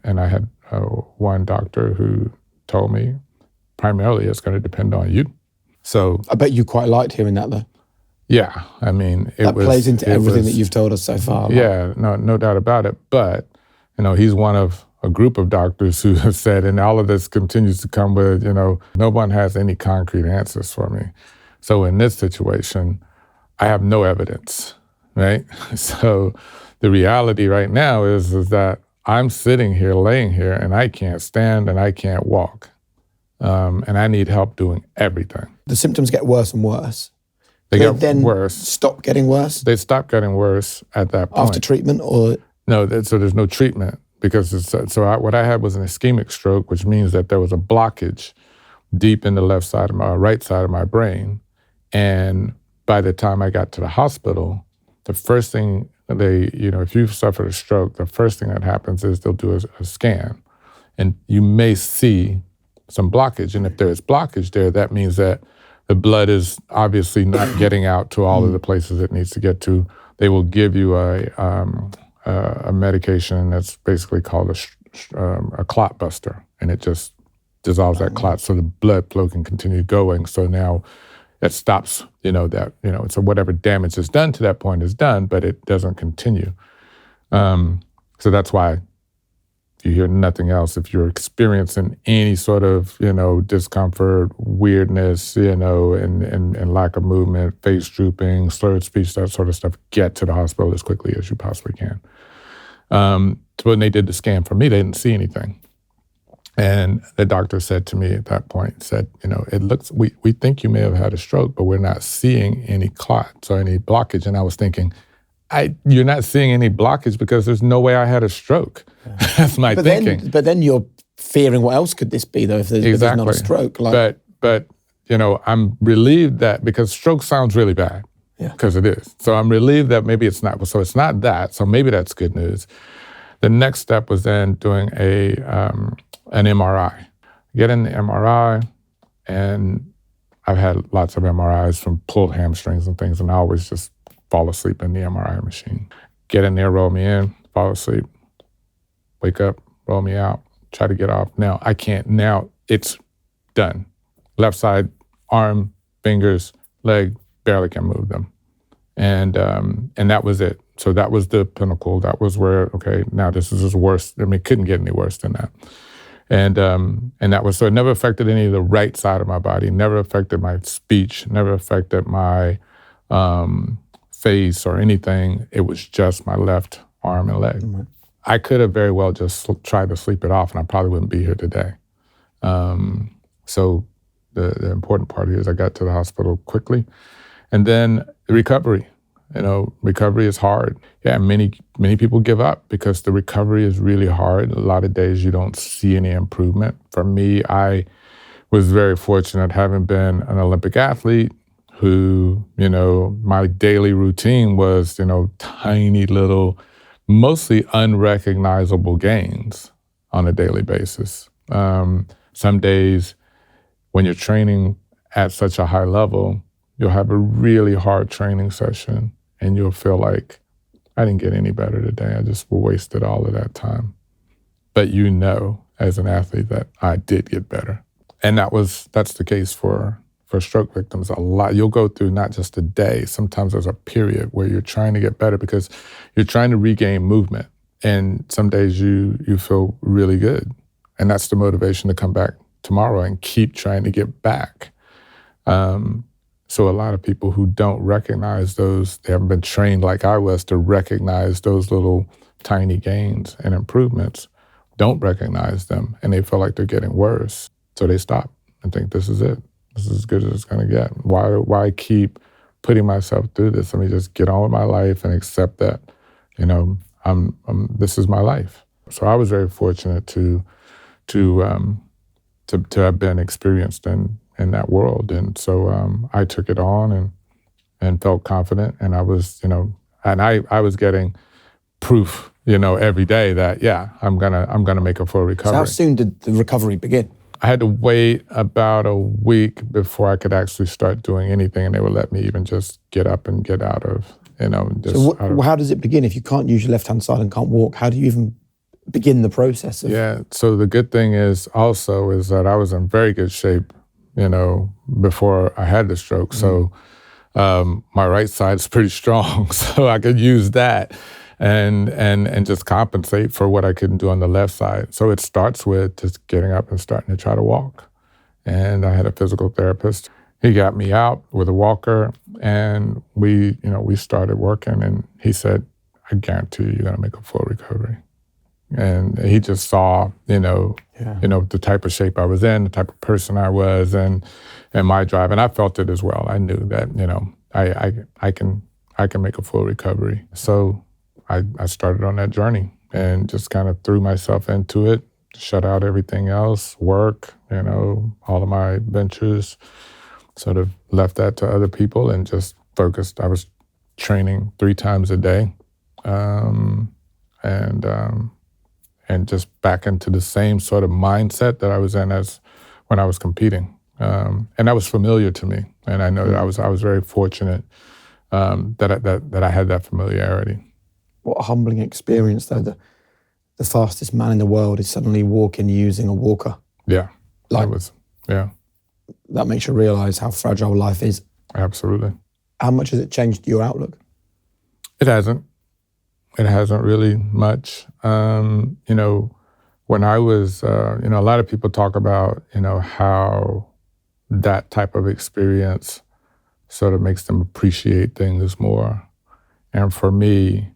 And I had one doctor who told me, primarily it's going to depend on you. So I bet you quite liked hearing that, though. Yeah, I mean, that plays into everything that you've told us so far. Yeah, no doubt about it. But he's one of a group of doctors who have said, and all of this continues to come with, no one has any concrete answers for me. So in this situation, I have no evidence, right? So the reality right now is that I'm sitting here, laying here, and I can't stand and I can't walk. And I need help doing everything. The symptoms get worse and worse. They get then worse. Stop getting worse? They stop getting worse at that point. After treatment or? No, so there's no treatment because what I had was an ischemic stroke, which means that there was a blockage deep in the right side of my brain. And by the time I got to the hospital, the first thing if you've suffered a stroke, the first thing that happens is they'll do a scan. And you may see some blockage. And if there is blockage there, that means that the blood is obviously not getting out to all of the places it needs to get to. They will give you a medication that's basically called a clot buster, and it just dissolves that clot so the blood flow can continue going. So now it stops, so whatever damage is done to that point is done, but it doesn't continue. So that's why you hear nothing else. If you're experiencing any sort of, discomfort, weirdness, and lack of movement, face drooping, slurred speech, that sort of stuff, get to the hospital as quickly as you possibly can. When they did the scan for me, they didn't see anything. And the doctor said to me at that point, it looks, we think you may have had a stroke, but we're not seeing any clots or any blockage. And I was thinking, you're not seeing any blockage because there's no way I had a stroke. Yeah. That's my thinking. But then you're fearing, what else could this be though if there's not a stroke? But I'm relieved that, because stroke sounds really bad, because it is. So I'm relieved that maybe it's not. So it's not that. So maybe that's good news. The next step was then doing an MRI. Get in the MRI, and I've had lots of MRIs from pulled hamstrings and things, and I always just fall asleep in the MRI machine. Get in there, roll me in, fall asleep, wake up, roll me out, try to get off. Now I can't. Now it's done. Left side, arm, fingers, leg, barely can move them. And that was it. So that was the pinnacle. That was where, okay, now this is worse. I mean, it couldn't get any worse than that. And that was, so it never affected any of the right side of my body, never affected my speech, never affected my face or anything. It was just my left arm and leg. Mm-hmm. I could have very well just tried to sleep it off, and I probably wouldn't be here today. So the important part is I got to the hospital quickly. And then the recovery. recovery is hard. Yeah, many people give up because the recovery is really hard. A lot of days you don't see any improvement. For me, I was very fortunate having been an Olympic athlete who, my daily routine was, tiny little, mostly unrecognizable gains on a daily basis. Some days when you're training at such a high level, you'll have a really hard training session and you'll feel like, I didn't get any better today. I just wasted all of that time. But as an athlete that I did get better. And that's the case for stroke victims a lot. You'll go through not just a day, sometimes there's a period where you're trying to get better because you're trying to regain movement. And some days you feel really good. And that's the motivation to come back tomorrow and keep trying to get back. So a lot of people who don't recognize those, they haven't been trained like I was to recognize those little tiny gains and improvements, don't recognize them, and they feel like they're getting worse. So they stop and think, this is it. This is as good as it's going to get. Why keep putting myself through this? Let me just get on with my life and accept that, this is my life. So I was very fortunate to have been experienced in that world. And so I took it on and felt confident. And I was, and I was getting proof, every day that, I'm gonna make a full recovery. So how soon did the recovery begin? I had to wait about a week before I could actually start doing anything, and they would let me even just get up and get out of, So how does it begin? If you can't use your left-hand side and can't walk, how do you even begin the process? So the good thing is that I was in very good shape, before I had the stroke. So my right side is pretty strong, so I could use that and just compensate for what I couldn't do on the left side. So it starts with just getting up and starting to try to walk. And I had a physical therapist. He got me out with a walker, and we started working. And he said, "I guarantee you're going to make a full recovery." And he just saw, the type of shape I was in, the type of person I was, and my drive. And I felt it as well. I knew that, I can make a full recovery. So I started on that journey and just kind of threw myself into it, shut out everything else, work, all of my ventures, sort of left that to other people and just focused. I was training 3 times a day, and just back into the same sort of mindset that I was in as when I was competing. And that was familiar to me. And I know that I was very fortunate that I had that familiarity. What a humbling experience, though. The fastest man in the world is suddenly walking using a walker. Yeah, That makes you realize how fragile life is. Absolutely. How much has it changed your outlook? It hasn't. It hasn't really much. When I was, a lot of people talk about, how that type of experience sort of makes them appreciate things more. And for me,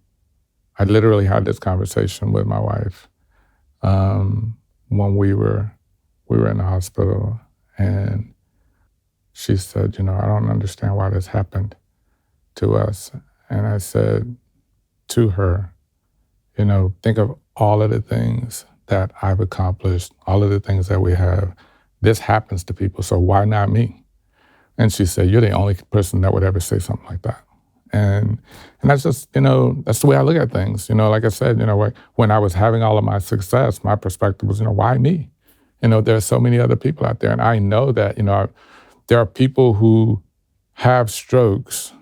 I literally had this conversation with my wife when we were in the hospital, and she said, I don't understand why this happened to us. And I said to her, think of all of the things that I've accomplished, all of the things that we have. This happens to people, so why not me? And she said, you're the only person that would ever say something like that. And that's just, that's the way I look at things. Like I said, when I was having all of my success, my perspective was, why me? There are so many other people out there. And I know that, there are people who have strokes,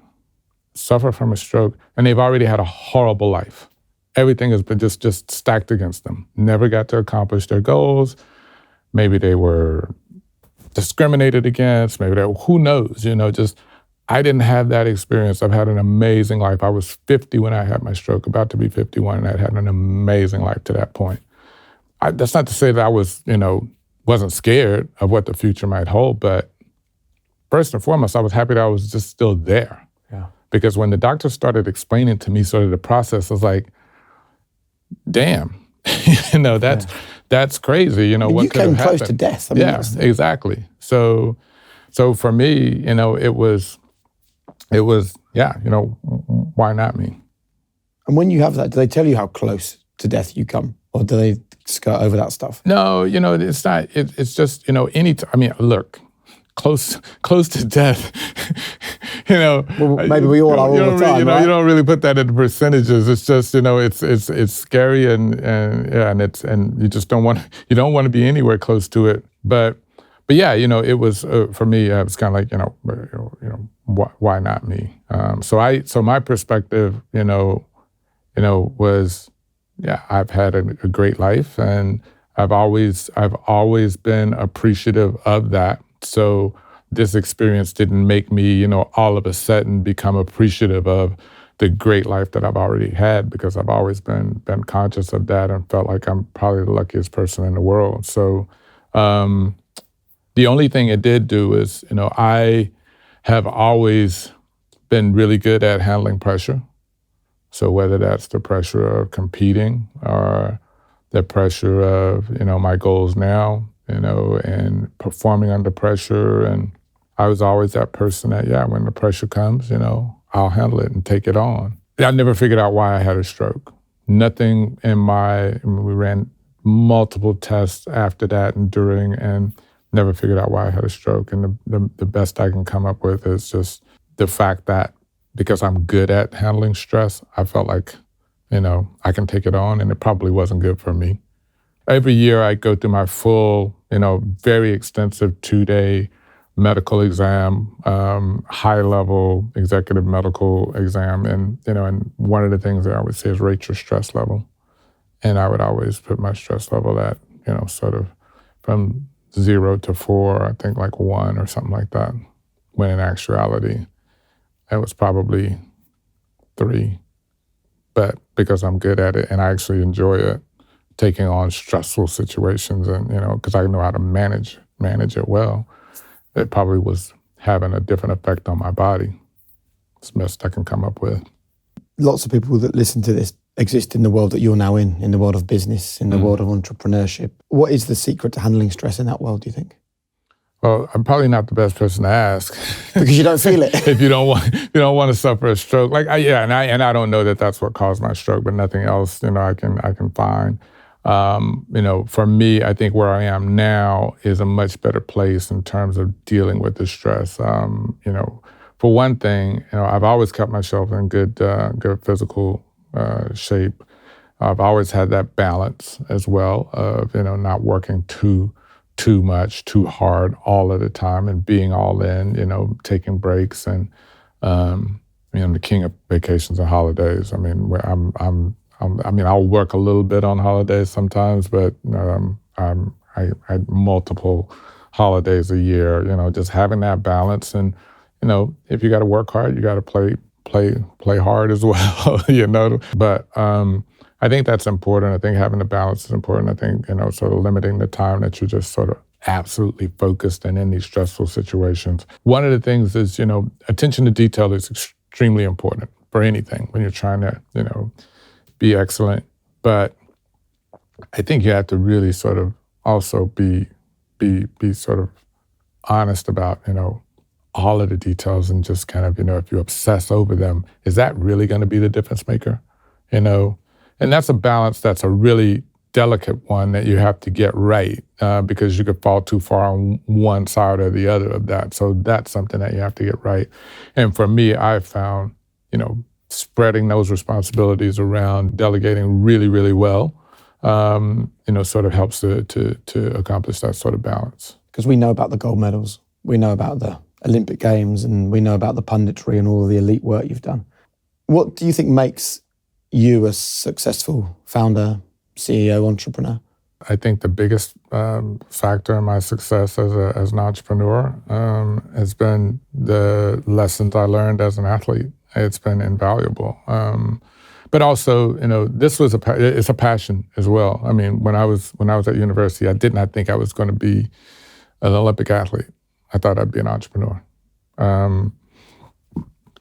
suffer from a stroke, and they've already had a horrible life. Everything has been just stacked against them. Never got to accomplish their goals. Maybe they were discriminated against. Maybe who knows, I didn't have that experience. I've had an amazing life. I was 50 when I had my stroke, about to be 51, and I'd had an amazing life to that point. That's not to say that I was, wasn't scared of what the future might hold, but first and foremost, I was happy that I was just still there. Yeah. Because when the doctor started explaining to me sort of the process, I was like, damn, that's crazy. What you could have came happened? close to death. Exactly. So for me, it was why not me? And when you have that, do they tell you how close to death you come? Or do they skirt over that stuff? No, it's not. It's just, look, close to death. Well, maybe we all are all the time, right? You don't really put that into percentages. It's just, it's scary and you just don't want to be anywhere close to it. But yeah, it was for me. It was kind of like, why not me? So my perspective, was, yeah, I've had a great life, and I've always been appreciative of that. So this experience didn't make me, all of a sudden become appreciative of the great life that I've already had, because I've always been conscious of that and felt like I'm probably the luckiest person in the world. So the only thing it did do is, I have always been really good at handling pressure. So whether that's the pressure of competing or the pressure of, my goals now, and performing under pressure. And I was always that person that, yeah, when the pressure comes, I'll handle it and take it on. I never figured out why I had a stroke. Nothing we ran multiple tests after that and during, and never figured out why I had a stroke. And the best I can come up with is just the fact that because I'm good at handling stress, I felt like, I can take it on, and it probably wasn't good for me. Every year I go through my full, very extensive 2-day medical exam, high-level executive medical exam. And, and one of the things that I would say is rate your stress level. And I would always put my stress level at, sort of from 0 to 4, I think like 1 or something like that, when in actuality, it was probably 3. But because I'm good at it and I actually enjoy it, taking on stressful situations, and, because I know how to manage it well, it probably was having a different effect on my body. It's the best I can come up with. Lots of people that listen to this exist in the world that you're now in the world of business, in the world of entrepreneurship. What is the secret to handling stress in that world, do you think? Well, I'm probably not the best person to ask because you don't feel it. If you don't want to suffer a stroke, and I don't know that that's what caused my stroke, but nothing else, I can find. For me, I think where I am now is a much better place in terms of dealing with the stress. For one thing, I've always kept myself in good physical shape. I've always had that balance as well of, not working too much, too hard all of the time, and being all in, taking breaks, and I'm the king of vacations and holidays. I mean, I'll work a little bit on holidays sometimes, but I had multiple holidays a year. Just having that balance, and if you got to work hard, you got to play hard as well. But I think that's important. I think having the balance is important. I think, sort of limiting the time that you're just sort of absolutely focused and in these stressful situations. One of the things is, attention to detail is extremely important for anything when you're trying to, be excellent. But I think you have to really sort of also be sort of honest about, all of the details, and just kind of, if you obsess over them, is that really going to be the difference maker? And that's a balance that's a really delicate one that you have to get right, because you could fall too far on one side or the other of that. So that's something that you have to get right. And for me, I found, spreading those responsibilities around, delegating really, really well, sort of helps to accomplish that sort of balance. Because we know about the gold medals, we know about the Olympic Games, and we know about the punditry and all of the elite work you've done. What do you think makes you a successful founder, CEO, entrepreneur? I think the biggest factor in my success as an entrepreneur has been the lessons I learned as an athlete. It's been invaluable. But also, this was it's a passion as well. I mean, when I was at university, I did not think I was going to be an Olympic athlete. I thought I'd be an entrepreneur.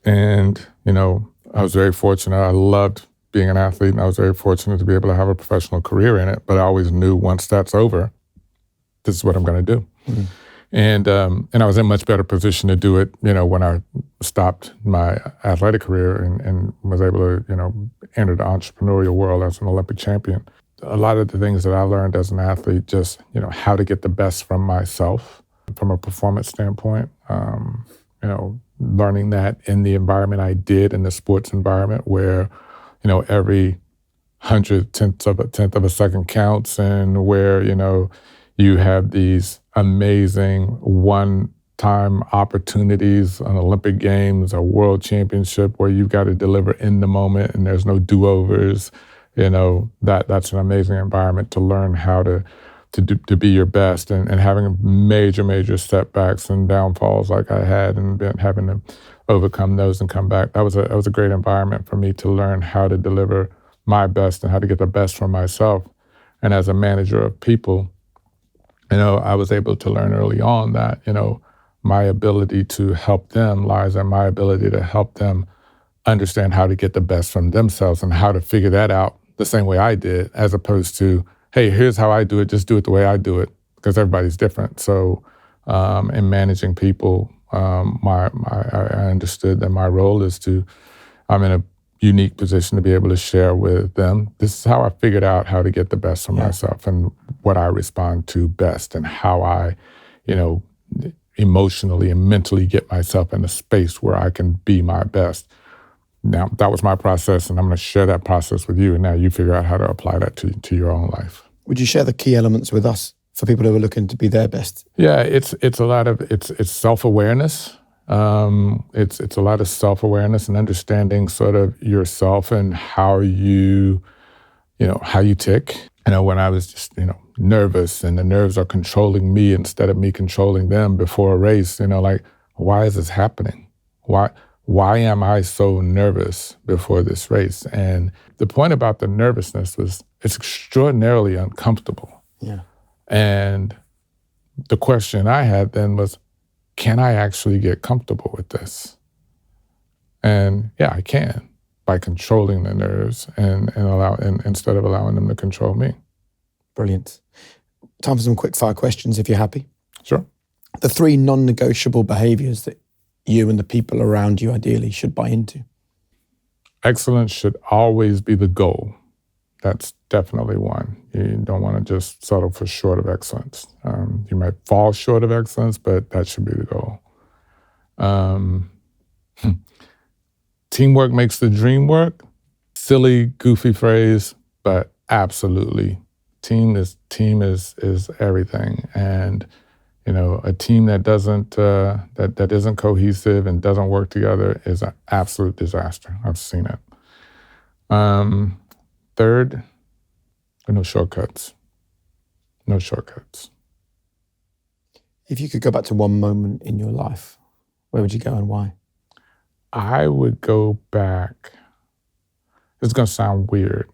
And I was very fortunate. I loved being an athlete, and I was very fortunate to be able to have a professional career in it. But I always knew once that's over, this is what I'm going to do. Mm-hmm. And I was in much better position to do it, when I stopped my athletic career and was able to, enter the entrepreneurial world as an Olympic champion. A lot of the things that I learned as an athlete, just, how to get the best from myself from a performance standpoint, learning that in the environment I did, in the sports environment where, every 100th of a second counts, and where, you have these amazing one-time opportunities, an Olympic Games, a World Championship, where you've got to deliver in the moment and there's no do-overs. That's an amazing environment to learn how to be your best, and having major setbacks and downfalls like I had, and having to overcome those and come back. That was a great environment for me to learn how to deliver my best and how to get the best from myself. And as a manager of people, I was able to learn early on that, my ability to help them lies in my ability to help them understand how to get the best from themselves and how to figure that out the same way I did, as opposed to, hey, here's how I do it, just do it the way I do it, because everybody's different. So in managing people, I understood that my role is I'm in a unique position to be able to share with them. This is how I figured out how to get the best from myself, and what I respond to best, and how I, emotionally and mentally get myself in a space where I can be my best. Now, that was my process, and I'm going to share that process with you, and now you figure out how to apply that to your own life. Would you share the key elements with us for people who are looking to be their best? Yeah, it's a lot of it's self-awareness. It's a lot of self-awareness and understanding sort of yourself and how you tick. When I was just, nervous, and the nerves are controlling me instead of me controlling them before a race, like, why is this happening? Why am I so nervous before this race? And the point about the nervousness was it's extraordinarily uncomfortable. Yeah. And the question I had then was, can I actually get comfortable with this? And yeah, I can, by controlling the nerves and instead of allowing them to control me. Brilliant. Time for some quick fire questions if you're happy. Sure. The 3 non-negotiable behaviors that you and the people around you ideally should buy into. Excellence should always be the goal. That's definitely one. You don't want to just settle for short of excellence. You might fall short of excellence, but that should be the goal. Teamwork makes the dream work. Silly, goofy phrase, but absolutely. Team is everything. And a team that doesn't that isn't cohesive and doesn't work together is an absolute disaster. I've seen it. Third, no shortcuts. No shortcuts. If you could go back to one moment in your life, where would you go and why? I would go back. It's going to sound weird.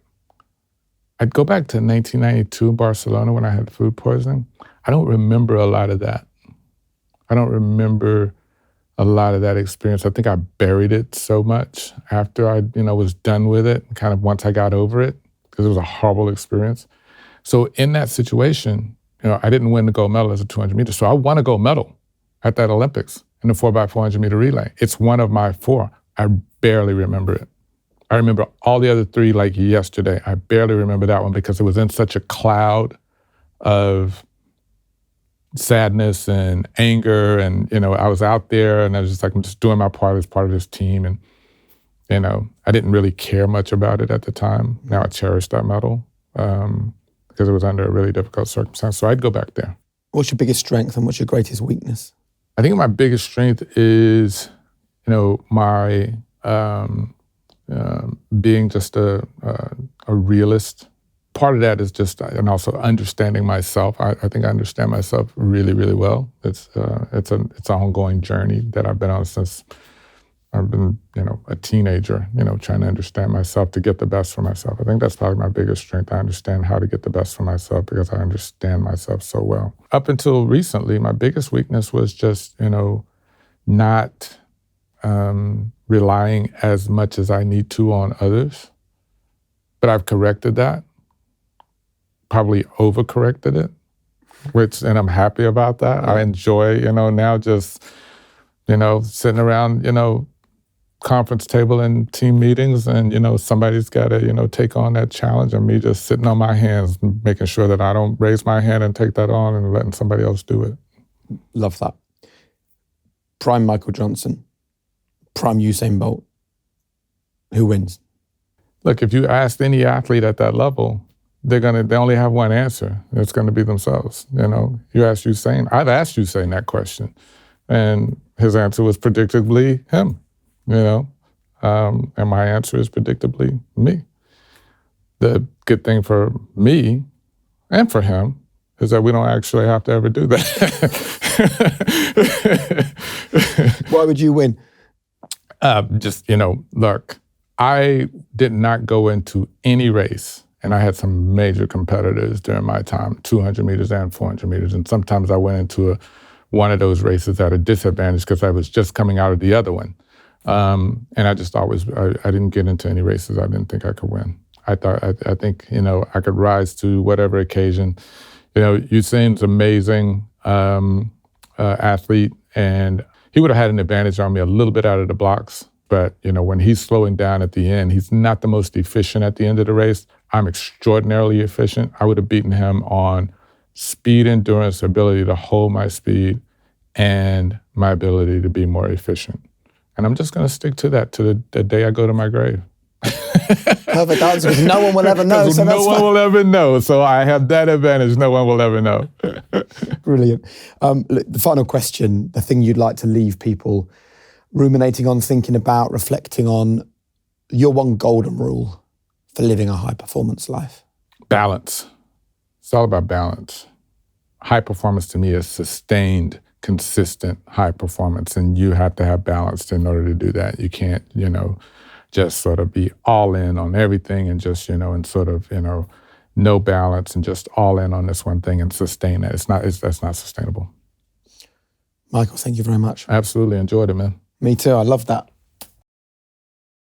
I'd go back to 1992 in Barcelona when I had food poisoning. I don't remember a lot of that. I don't remember a lot of that experience. I think I buried it so much after I, was done with it, kind of once I got over it, because it was a horrible experience. So in that situation, I didn't win the gold medal as a 200 meters. So I won a gold medal at that Olympics in the 4x400 meter relay. It's one of my 4. I barely remember it. I remember all the other 3 like yesterday. I barely remember that one because it was in such a cloud of sadness and anger. And, I was out there and I was just like, I'm just doing my part as part of this team. And, I didn't really care much about it at the time. Now I cherish that medal because it was under a really difficult circumstance. So I'd go back there. What's your biggest strength and what's your greatest weakness? I think my biggest strength is, my being just a realist. Part of that is just, and also understanding myself. I think I understand myself really, really well. It's an ongoing journey that I've been on since I've been, a teenager, trying to understand myself to get the best for myself. I think that's probably my biggest strength. I understand how to get the best for myself because I understand myself so well. Up until recently, my biggest weakness was just, not relying as much as I need to on others. But I've corrected that, probably overcorrected it. and I'm happy about that. I enjoy, now just, sitting around, conference table and team meetings, and somebody's got to take on that challenge, and me just sitting on my hands, making sure that I don't raise my hand and take that on, and letting somebody else do it. Love that. Prime Michael Johnson, prime Usain Bolt. Who wins? Look, if you ask any athlete at that level, they only have one answer. It's going to be themselves. You ask Usain. I've asked Usain that question, and his answer was predictably him. And my answer is predictably me. The good thing for me and for him is that we don't actually have to ever do that. Why would you win? Look, I did not go into any race, and I had some major competitors during my time, 200 meters and 400 meters, and sometimes I went into one of those races at a disadvantage because I was just coming out of the other one. And I just always, I didn't get into any races I didn't think I could win. I think, I could rise to whatever occasion. Usain's amazing athlete, and he would have had an advantage on me a little bit out of the blocks. But, when he's slowing down at the end, he's not the most efficient at the end of the race. I'm extraordinarily efficient. I would have beaten him on speed, endurance, ability to hold my speed, and my ability to be more efficient. And I'm just going to stick to that to the day I go to my grave. Perfect answer, because no one will ever know. So no one will ever know. So I have that advantage. No one will ever know. Brilliant. Look, the final question, the thing you'd like to leave people ruminating on, thinking about, reflecting on, your one golden rule for living a high-performance life. Balance. It's all about balance. High performance to me is sustained, consistent high performance, and you have to have balance in order to do that. You can't, just sort of be all in on everything and just, and sort of, no balance and just all in on this one thing and sustain that. That's not sustainable. Michael, thank you very much. Absolutely enjoyed it, man. Me too. I love that.